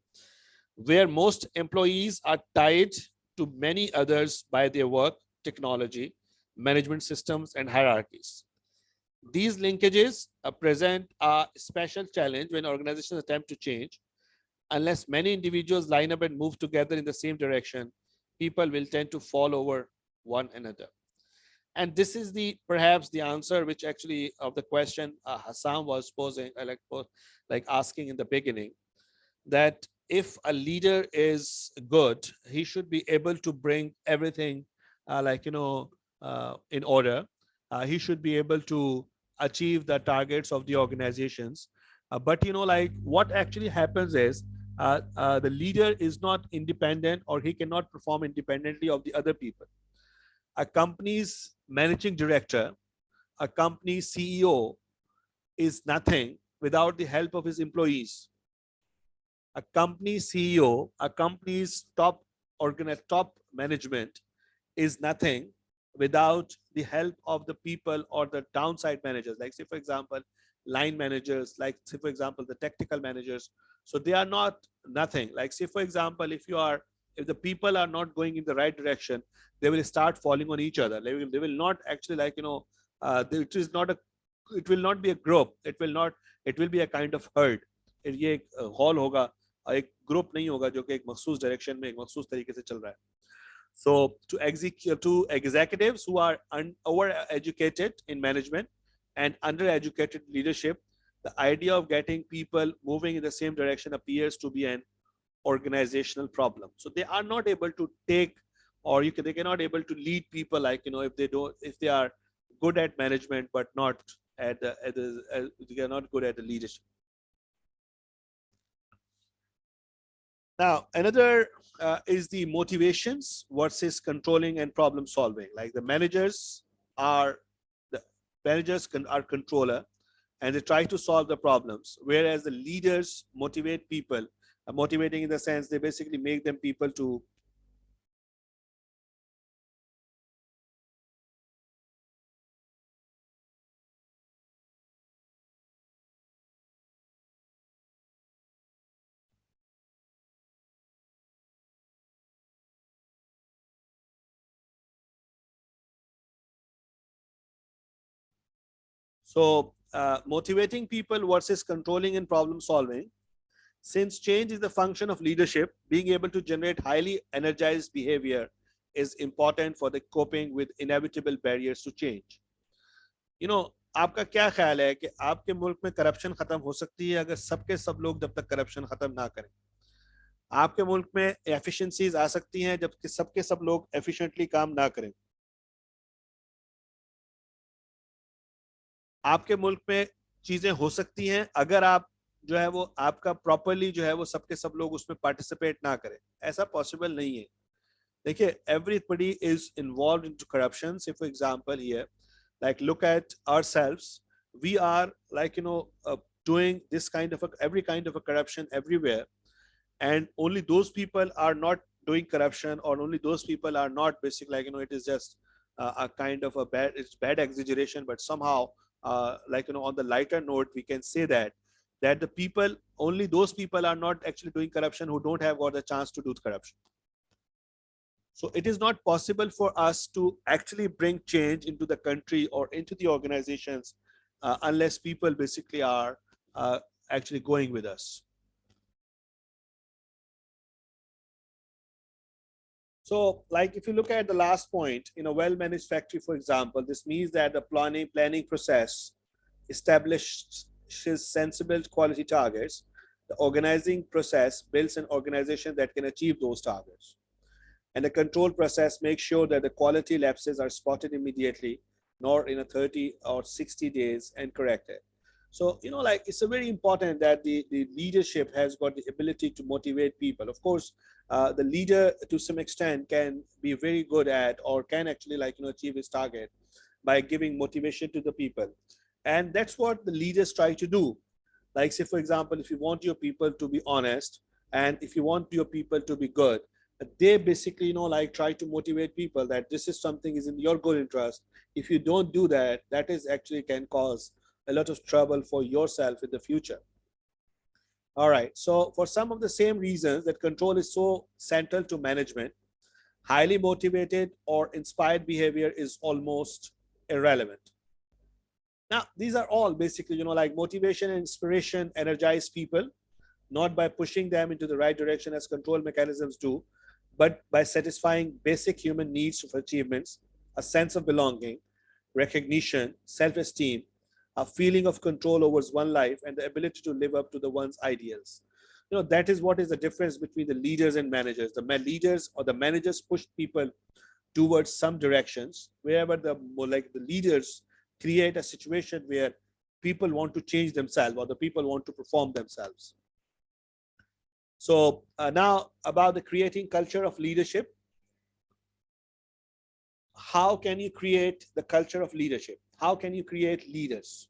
where most employees are tied to many others by their work, technology, management systems, and hierarchies. These linkages present a special challenge when organizations attempt to change. Unless many individuals line up and move together in the same direction, people will tend to fall over one another. And this is the perhaps the answer which actually of the question Hassan was posing, like asking in the beginning, that if a leader is good, he should be able to bring everything in order. He should be able to achieve the targets of the organizations. But like what actually happens is the leader is not independent, or he cannot perform independently of the other people. A company's managing director, a company's CEO is nothing without the help of his employees. A company CEO, a company's top management is nothing without the help of the people or the downside managers. Like say for example, line managers, like say for example, the technical managers. So they are not nothing. Like say for example, if the people are not going in the right direction, they will start falling on each other. They will not actually it will not be a group. It will be a kind of herd. ये एक hall होगा, एक group नहीं होगा जो कि एक मखसूस डायरेक्शन में एक मखसूस तरीके से चल रहा है. So to executives who are over educated in management and undereducated leadership, the idea of getting people moving in the same direction appears to be an organizational problem. So they are not able to take, or they cannot able to lead people, if they are good at management but not they are not good at the leadership. Now, another is the motivations versus controlling and problem solving. Like the managers are controller, and they try to solve the problems, whereas the leaders motivate people. Motivating in the sense they basically make them people to motivating people versus controlling and problem solving. Since change is the function of leadership, being able to generate highly energized behavior is important for the coping with inevitable barriers to change. आपका क्या ख्याल है कि आपके मुल्क में corruption खत्म हो सकती है अगर सबके सब लोग जब तक करप्शन खत्म ना करें? आपके मुल्क में एफिशिएंसीज आ सकती हैं जबकि सबके सब लोग एफिशिएंटली काम ना करें? आपके मुल्क में चीजें हो सकती हैं अगर आप जो है वो आपका प्रॉपरली जो है वो सबके सब लोग उसमें पार्टिसिपेट ना करें? ऐसा पॉसिबल नहीं है. देखिए, everybody is involved into corruption. Say for example here, like look at ourselves, we are doing this kind of every kind of a corruption everywhere, and only those people are not doing corruption, or only those people are not basically it is just a kind of it's bad exaggeration, but somehow on the lighter note we can say that the people, only those people are not actually doing corruption who don't have got the chance to do corruption. So it is not possible for us to actually bring change into the country or into the organizations unless people basically are actually going with us. So like if you look at the last point, in a well-managed factory, for example, this means that the planning process establishes sensible quality targets. The organizing process builds an organization that can achieve those targets. And the control process makes sure that the quality lapses are spotted immediately, nor in a 30 or 60 days, and corrected. So, like it's a very important that the leadership has got the ability to motivate people. Of course, the leader to some extent can be very good at, or can actually achieve his target by giving motivation to the people. And that's what the leaders try to do. Like, say, for example, if you want your people to be honest, and if you want your people to be good, they basically, try to motivate people that this is something is in your good interest. If you don't do that, that is actually can cause a lot of trouble for yourself in the future. All right. So, for some of the same reasons that control is so central to management, highly motivated or inspired behavior is almost irrelevant. Now, these are all basically, like motivation and inspiration energize people, not by pushing them into the right direction as control mechanisms do, but by satisfying basic human needs of achievements, a sense of belonging, recognition, self esteem, a feeling of control over one's life, and the ability to live up to the one's ideals. That is what is the difference between the leaders and managers. The leaders or the managers push people towards some directions, wherever the more like the leaders create a situation where people want to change themselves or the people want to perform themselves. So now about the creating culture of leadership. How can you create the culture of leadership? How can you create leaders?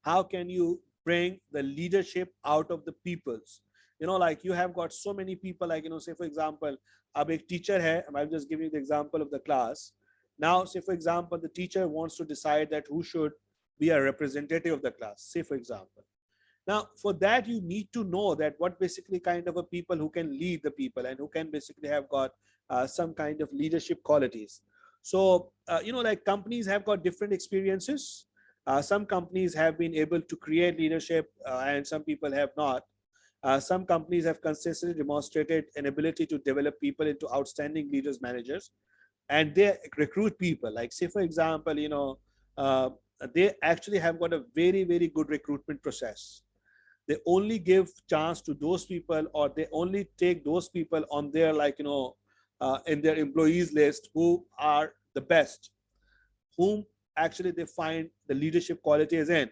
How can you bring the leadership out of the peoples? Like you have got so many people, like say for example, अब एक teacher है, I'm just giving you the example of the class. Now, say for example, the teacher wants to decide that who should be a representative of the class, say for example. Now, for that, you need to know that what basically kind of a people who can lead the people and who can basically have got some kind of leadership qualities. So, like companies have got different experiences. Some companies have been able to create leadership, and some people have not. Some companies have consistently demonstrated an ability to develop people into outstanding leaders, managers, and they recruit people. Like, say, for example, uh, they actually have got a very, very good recruitment process. They only give chance to those people, or they only take those people on their in their employees list who are the best, whom actually they find the leadership qualities in.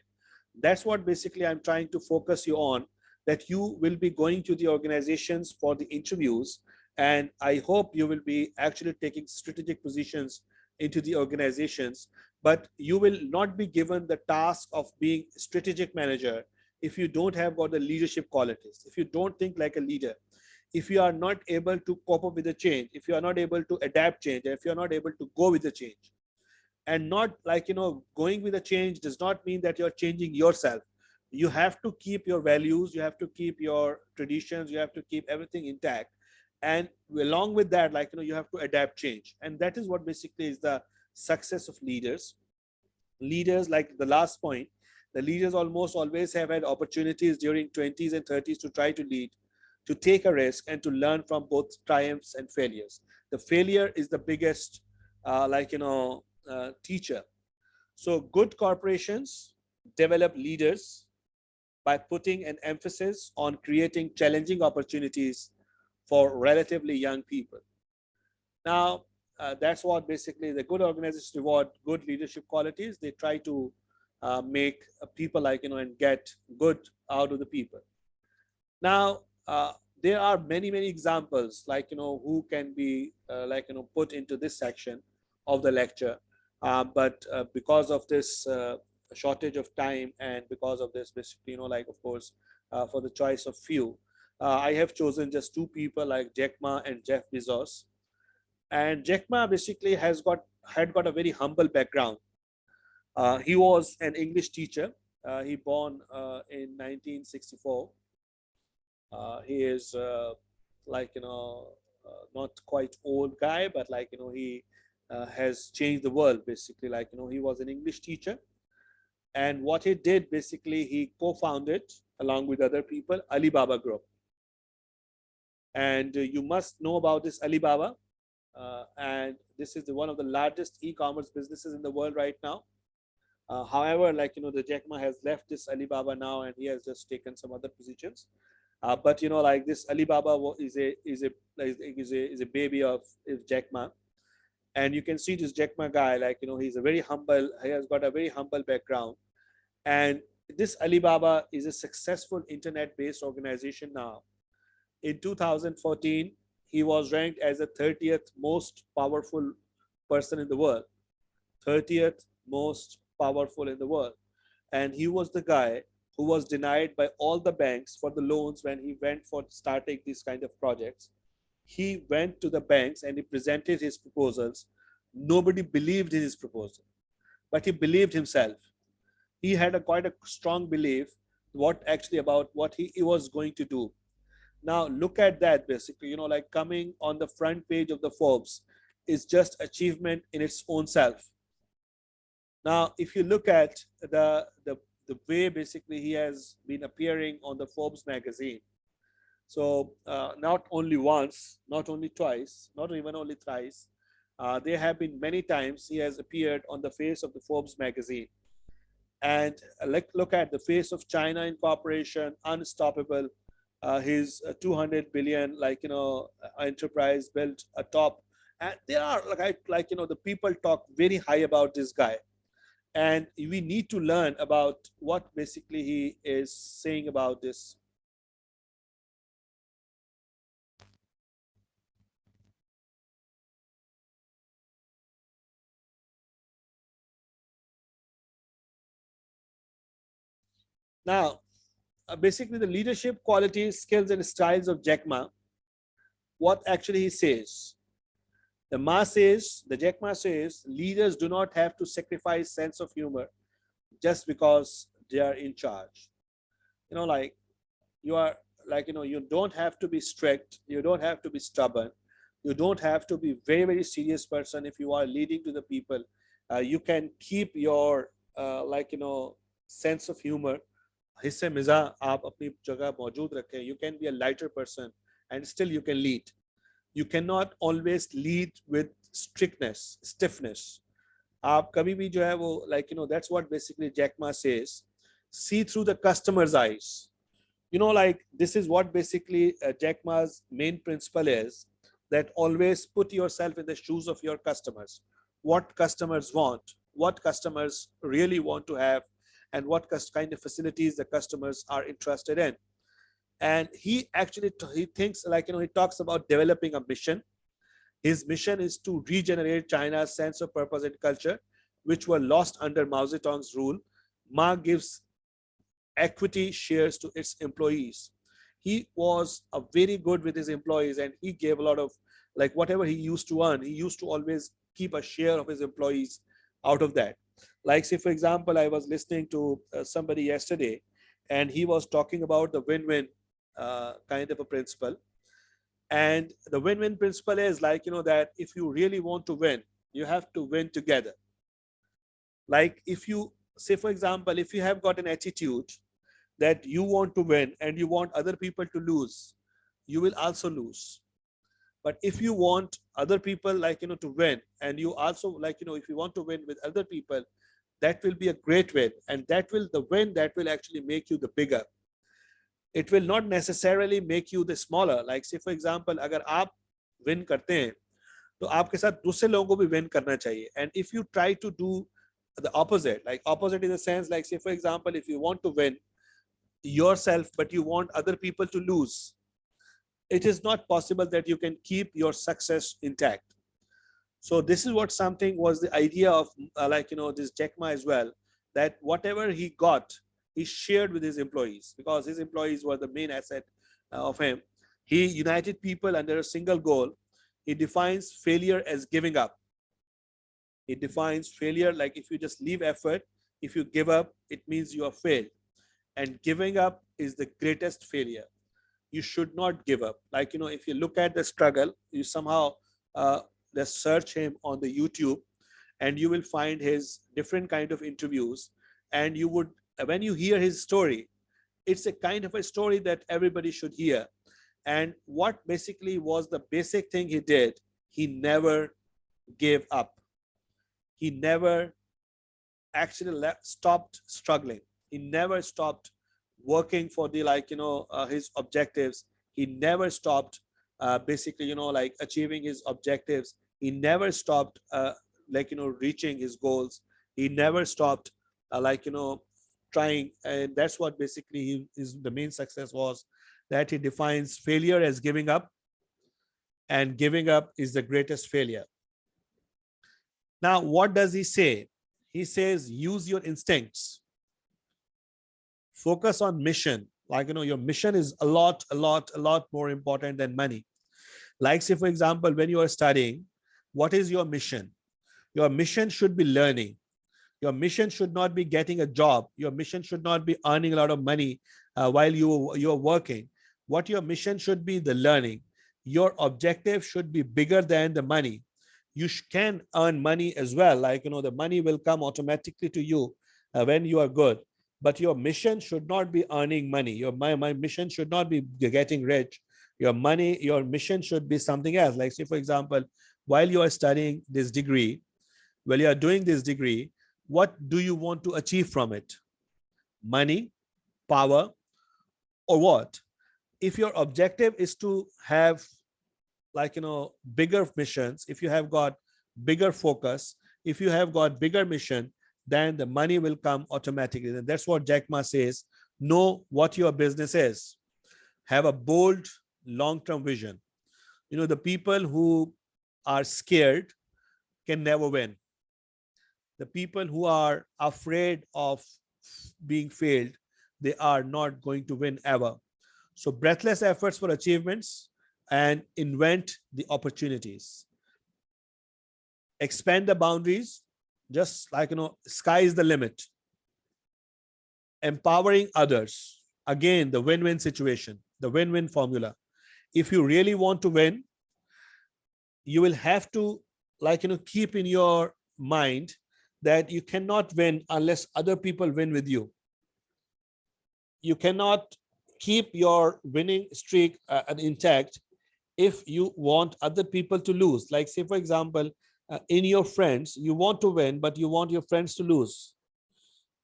That's what basically I'm trying to focus you on, that you will be going to the organizations for the interviews, and I hope you will be actually taking strategic positions into the organizations, but you will not be given the task of being strategic manager if you don't have got the leadership qualities, if you don't think like a leader, if you are not able to cope up with the change, if you are not able to adapt change, if you are not able to go with the change. And not going with a change does not mean that you're changing yourself. You have to keep your values, you have to keep your traditions, you have to keep everything intact, and along with that, you have to adapt change. And that is what basically is the success of leaders. Leaders, like the last point, the leaders almost always have had opportunities during 20s and 30s to try to lead, to take a risk, and to learn from both triumphs and failures. The failure is the biggest teacher. So good corporations develop leaders by putting an emphasis on creating challenging opportunities for relatively young people. Now, that's what basically the good organizations reward good leadership qualities. They try to make people and get good out of the people. Now, there are many, many examples who can be put into this section of the lecture. But because of this shortage of time, and because of this basically, of course, for the choice of few, I have chosen just two people like Jack Ma and Jeff Bezos. And Jack Ma basically had got a very humble background. He was an English teacher. He born in 1964. He is not quite old guy, but he has changed the world basically. He was an English teacher, and what he did basically, he co-founded along with other people Alibaba Group. And you must know about this Alibaba, and this is one of the largest e-commerce businesses in the world right now. However, the Jack Ma has left this Alibaba now, and he has just taken some other positions. But this Alibaba is a baby of Jack Ma, and you can see this Jack Ma guy, he's a very humble. He has got a very humble background, and this Alibaba is a successful internet-based organization now. In 2014, he was ranked as the 30th most powerful person in the world. 30th most powerful in the world. And he was the guy who was denied by all the banks for the loans when he went for starting these kind of projects. He went to the banks and he presented his proposals. Nobody believed in his proposal, but he believed himself. He had quite a strong belief what actually about what he was going to do. Now look at that, basically, like coming on the front page of the Forbes is just achievement in its own self. Now if you look at the way basically he has been appearing on the Forbes magazine, so not only once, not only twice, not even only thrice, there have been many times he has appeared on the face of the Forbes magazine. And look at the face of China Incorporation, unstoppable. His 200 billion, enterprise built atop, and there are the people talk very high about this guy, and we need to learn about what basically he is saying about this. Now, basically the leadership qualities, skills, and styles of Jack Ma. What actually he says. The Jack Ma says, leaders do not have to sacrifice sense of humor just because they are in charge. Like you are, you don't have to be strict. You don't have to be stubborn. You don't have to be very, very serious person if you are leading to the people. You can keep your, sense of humor. हिस्से मिजा आप अपनी जगह मौजूद रखें. You can be a lighter person and still you can lead. You cannot always lead with strictness, stiffness. आप कभी भी जो है वो that's what basically Jack Ma says. See through the customer's eyes. This is what basically Jack Ma's main principle is, that always put yourself in the shoes of your customers. What customers want, what customers really want to have, and what kind of facilities the customers are interested in. And he actually he thinks he talks about developing a mission. His mission is to regenerate China's sense of purpose and culture, which were lost under Mao Zedong's rule. Ma gives equity shares to its employees. He was very good with his employees, and he gave a lot of whatever he used to earn, he used to always keep a share of his employees out of that. Like, say, for example, I was listening to somebody yesterday, and he was talking about the win-win kind of a principle. And the win-win principle is that if you really want to win, you have to win together. Like if you say, for example, if you have got an attitude that you want to win and you want other people to lose, you will also lose. But if you want other people to win, and you also if you want to win with other people, that will be a great win, and the win that will actually make you the bigger. It will not necessarily make you the smaller. Like, say for example, अगर आप win करते हैं तो आपके साथ दूसरे लोगों को भी win करना चाहिए. And if you try to do the opposite, like opposite in the sense, like say for example, if you want to win yourself but you want other people to lose, it is not possible that you can keep your success intact. So this is what something was the idea of this Jack Ma as well, that whatever he got, he shared with his employees, because his employees were the main asset of him. He united people under a single goal. He defines failure as giving up. He defines failure like if you just leave effort, if you give up, it means you have failed. And giving up is the greatest failure. You should not give up. If you look at the struggle, you somehow just search him on the YouTube, and you will find his different kind of interviews. And you would, when you hear his story, it's a kind of a story that everybody should hear. And what basically was the basic thing he did, he never gave up. He never actually stopped struggling. He never stopped working for the his objectives. He never stopped basically achieving his objectives. He never stopped reaching his goals. He never stopped trying, and that's what basically is the main success was, that he defines failure as giving up, and giving up is the greatest failure. Now, what does he say? He says, use your instincts, focus on mission. Like, your mission is a lot more important than money. Like, say, for example, when you are studying, what is your mission? Your mission should be learning. Your mission should not be getting a job. Your mission should not be earning a lot of money while you're working. What your mission should be, the learning. Your objective should be bigger than the money. You can earn money as well. Like, the money will come automatically to you when you are good. But your mission should not be earning money. My mission should not be getting rich. Your mission should be something else. Like, say, for example, while you are studying this degree, while you are doing this degree, what do you want to achieve from it? Money, power, or what? If your objective is to have, like, bigger missions, if you have got bigger focus, if you have got bigger mission, then the money will come automatically. And that's what Jack Ma says. Know what your business is. Have a bold long-term vision. The people who are scared can never win. The people who are afraid of being failed, they are not going to win ever. So breathless efforts for achievements, and invent the opportunities. Expand the boundaries, just like, sky is the limit. Empowering others, again, the win-win situation, the win-win formula. If you really want to win, you will have to, like, keep in your mind that you cannot win unless other people win with you. You cannot keep your winning streak intact if you want other people to lose. Like, say, for example, in your friends, you want to win, but you want your friends to lose.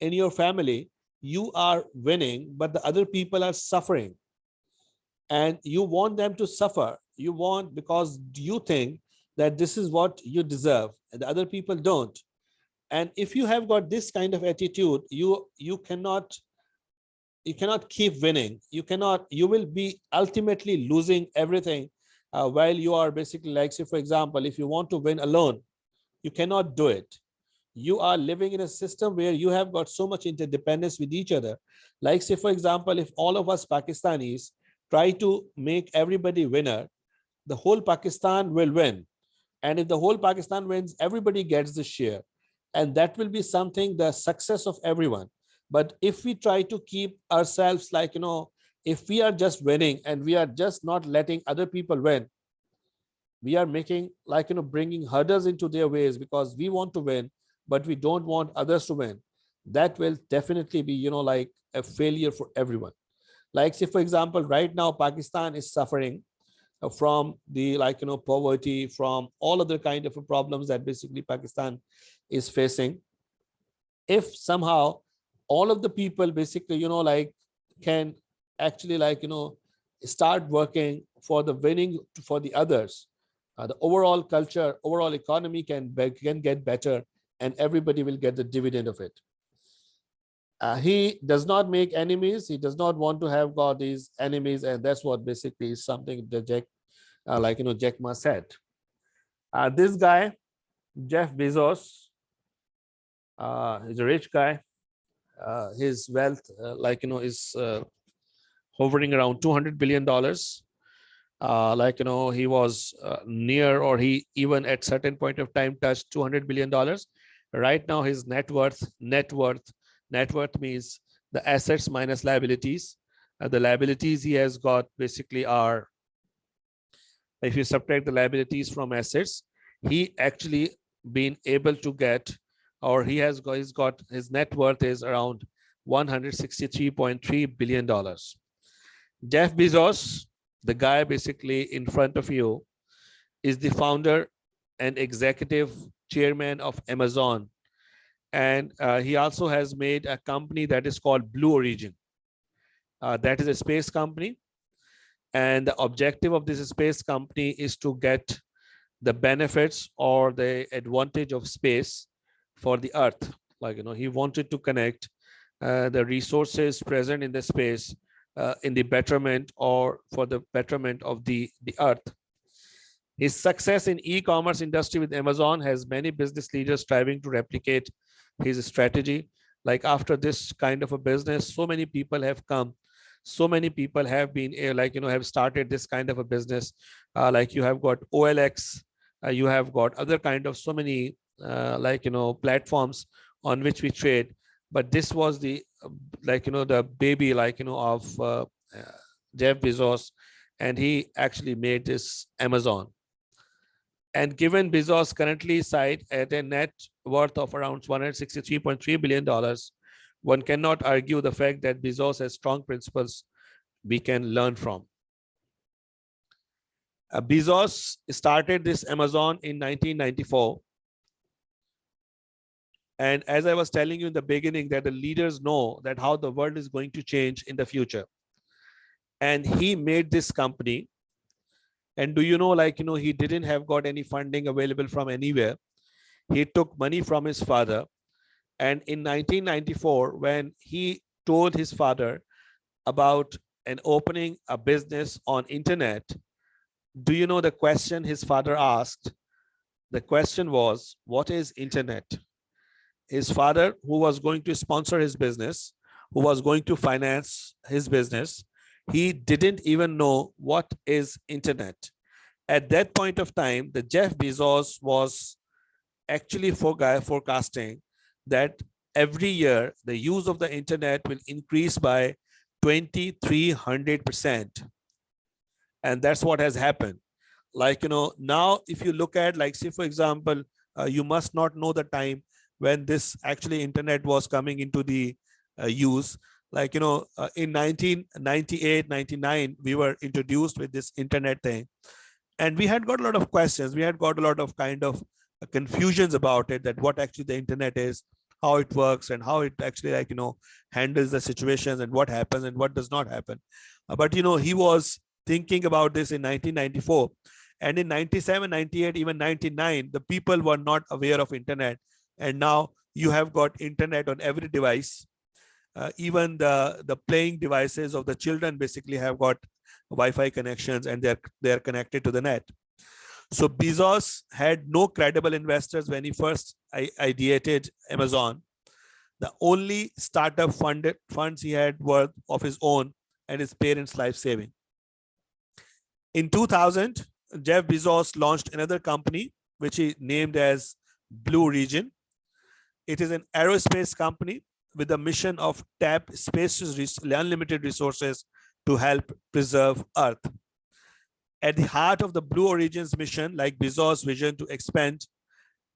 In your family, you are winning, but the other people are suffering. And you want them to suffer. You want, because you think that this is what you deserve, and the other people don't. And if you have got this kind of attitude, you cannot keep winning. You will be ultimately losing everything while you are basically, like, say, for example, if you want to win alone, you cannot do it. You are living in a system where you have got so much interdependence with each other. Like, say, for example, if all of us Pakistanis try to make everybody winner, the whole Pakistan will win. And if the whole Pakistan wins, everybody gets the share. And that will be something, the success of everyone. But if we try to keep ourselves, like, if we are just winning and we are just not letting other people win, we are making, like, bringing hurdles into their ways because we want to win, but we don't want others to win. That will definitely be, like a failure for everyone. Like, say, for example, right now, Pakistan is suffering from the, like, poverty, from all other kind of problems that basically Pakistan is facing. If somehow all of the people basically, like, can actually, like, start working for the winning for the others, the overall culture, overall economy can get better, and everybody will get the dividend of it. He does not make enemies. He does not want to have got these enemies, and that's what basically is something that Jack Ma said. This guy, Jeff Bezos, he's a rich guy. His wealth, is hovering around $200 billion. He was near, or he even at certain point of time touched $200 billion. Right now, his net worth means the assets minus liabilities. The liabilities he has got basically are, if you subtract the liabilities from assets, he actually been able to get, or he's got his net worth is around $163.3 billion. Jeff Bezos, the guy basically in front of you, is the founder and executive chairman of Amazon. And he also has made a company that is called Blue Origin. That is a space company. And the objective of this space company is to get the benefits or the advantage of space for the Earth. He wanted to connect the resources present in the space in the betterment or for the betterment of the earth. His success in e-commerce industry with Amazon has many business leaders striving to replicate his strategy. Like after this kind of a business, so many people have come, so many people have been have started this kind of a business. Like you have got OLX, you have got other kind of so many platforms on which we trade. But this was the the baby of Jeff Bezos, and he actually made this Amazon. And given Bezos currently site at a net worth of around $163.3 billion, one cannot argue the fact that Bezos has strong principles we can learn from. Bezos started this Amazon in 1994. And as I was telling you in the beginning, that the leaders know that how the world is going to change in the future. And he made this company. And do you know, he didn't have got any funding available from anywhere. He took money from his father. And in 1994, when he told his father about an opening a business on internet, do you know the question his father asked? The question was, what is internet? His father, who was going to sponsor his business, who was going to finance his business, he didn't even know what is internet. At that point of time, the Jeff Bezos was actually forecasting that every year the use of the internet will increase by 2,300%. And that's what has happened. Now if you look at, say for example, you must not know the time when this actually internet was coming into the use. In 1998, 99, we were introduced with this internet thing. And we had got a lot of questions. We had got a lot of kind of confusions about it, that what actually the internet is, how it works, and how it actually handles the situations, and what happens and what does not happen. But he was thinking about this in 1994. And in 97, 98, even 99, the people were not aware of internet. And now you have got internet on every device. Even the playing devices of the children basically have got Wi-Fi connections, and they're connected to the net. So Bezos had no credible investors when he first ideated Amazon. The only startup funds he had were of his own and his parents' life saving. In 2000, Jeff Bezos launched another company, which he named as Blue Origin. It is an aerospace company with the mission of tap space's unlimited resources to help preserve Earth. At the heart of the Blue Origin's mission, like Bezos' vision to expand,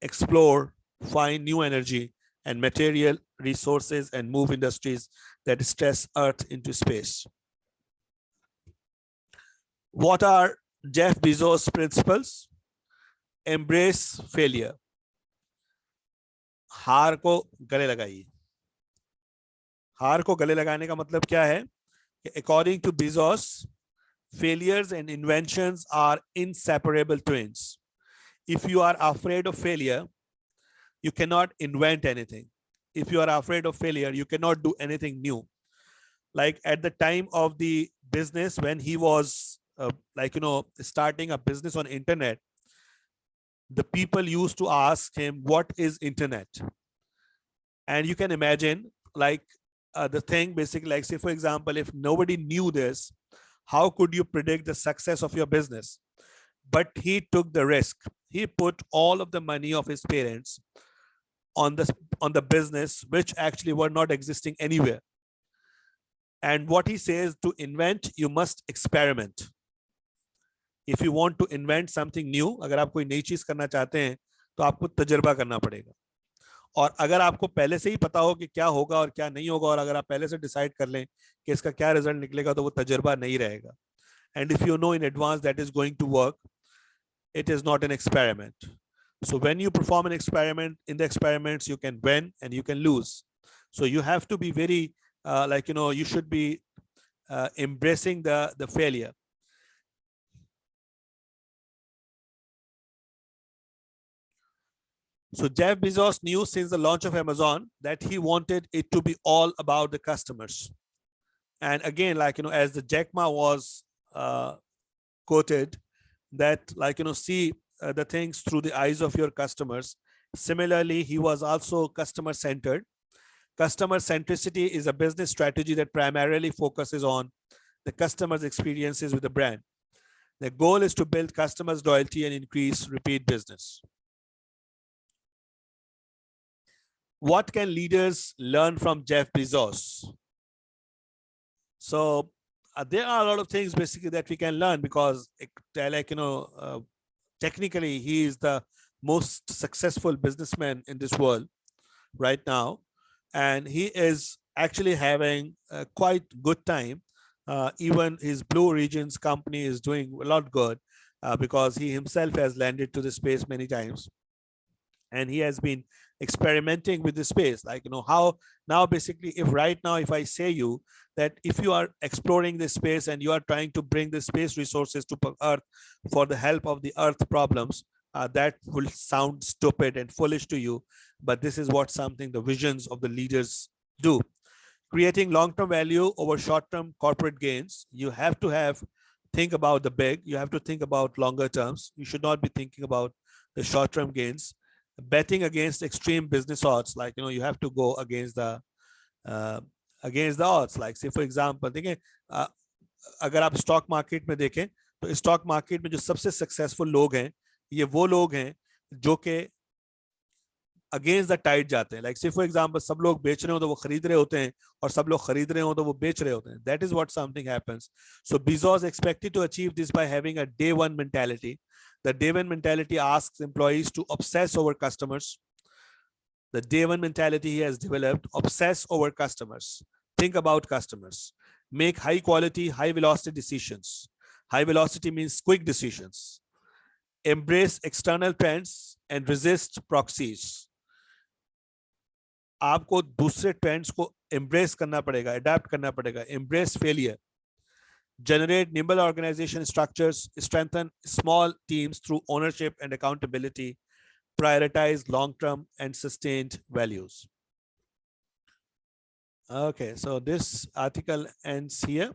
explore, find new energy and material resources, and move industries that stress Earth into space. What are Jeff Bezos' principles? Embrace failure. हार को गले लगाइए. हार को गले लगाने का मतलब क्या है? According to Bezos, failures and inventions are inseparable twins. If you are afraid of failure, you cannot invent anything. If you are afraid of failure, you cannot do anything new. Like at the time of the business, when he was starting a business on internet, the people used to ask him, what is internet? And you can imagine, the thing basically, like say for example, if nobody knew this, how could you predict the success of your business? But he took the risk. He put all of the money of his parents on the business, which actually were not existing anywhere. And what he says, to invent, you must experiment. If you want to invent something new, अगर आप कोई नई चीज करना चाहते हैं, तो आपको तजुर्बा करना पड़ेगा. और अगर आपको पहले से ही पता हो कि क्या होगा और क्या नहीं होगा, और अगर आप पहले से डिसाइड कर लें कि इसका क्या रिजल्ट निकलेगा, तो वो तजुर्बा नहीं रहेगा. And if you know in advance that is going to work, it is not an experiment. So when you perform an experiment, in the experiments you can win and you can lose. So you have to be very you should be embracing the failure. So Jeff Bezos knew since the launch of Amazon that he wanted it to be all about the customers. And again, like, as the Jack Ma was quoted, that, like, see the things through the eyes of your customers. Similarly, he was also customer centered. Customer centricity is a business strategy that primarily focuses on the customer's experiences with the brand. The goal is to build customers' loyalty and increase repeat business. What can leaders learn from Jeff Bezos? So there are a lot of things basically that we can learn, because like, technically he is the most successful businessman in this world right now, and he is actually having a quite good time. Even his Blue Regions company is doing a lot good, because he himself has landed to the space many times, and he has been experimenting with the space. Like, how now basically, if right now, if I say you that if you are exploring this space and you are trying to bring the space resources to Earth for the help of the Earth problems, that will sound stupid and foolish to you, but this is what something the visions of the leaders do. Creating long-term value over short-term corporate gains. You have to think about the big. You have to think about longer terms. You should not be thinking about the short-term gains. Betting against extreme business odds, like, you have to go against the odds. Like, say for example, देखें, अगर आप stock market में देखें तो stock market में जो सबसे successful लोग हैं, ये वो लोग हैं जो कि अगेंस्ट द टाइड जाते हैं. लाइक से फॉर एग्जांपल, सब लोग बेच रहे हो तो वो खरीद रहे होते हैं, और सब लोग खरीद रहे हो तो वो बेच रहे होते हैं. That is what something happens. So Bezos expected to achieve this by having a day one mentality. The day one mentality asks employees to obsess over customers. The day one mentality he has developed: obsess over customers. Think about customers. Make high quality, high velocity decisions. High velocity means quick decisions. Embrace external trends and resist proxies. आपको दूसरे trends को embrace करना पड़ेगा, adapt करना पड़ेगा. Embrace failure. Generate nimble organization structures. Strengthen small teams through ownership and accountability. Prioritize long-term and sustained values. Okay, so this article ends here.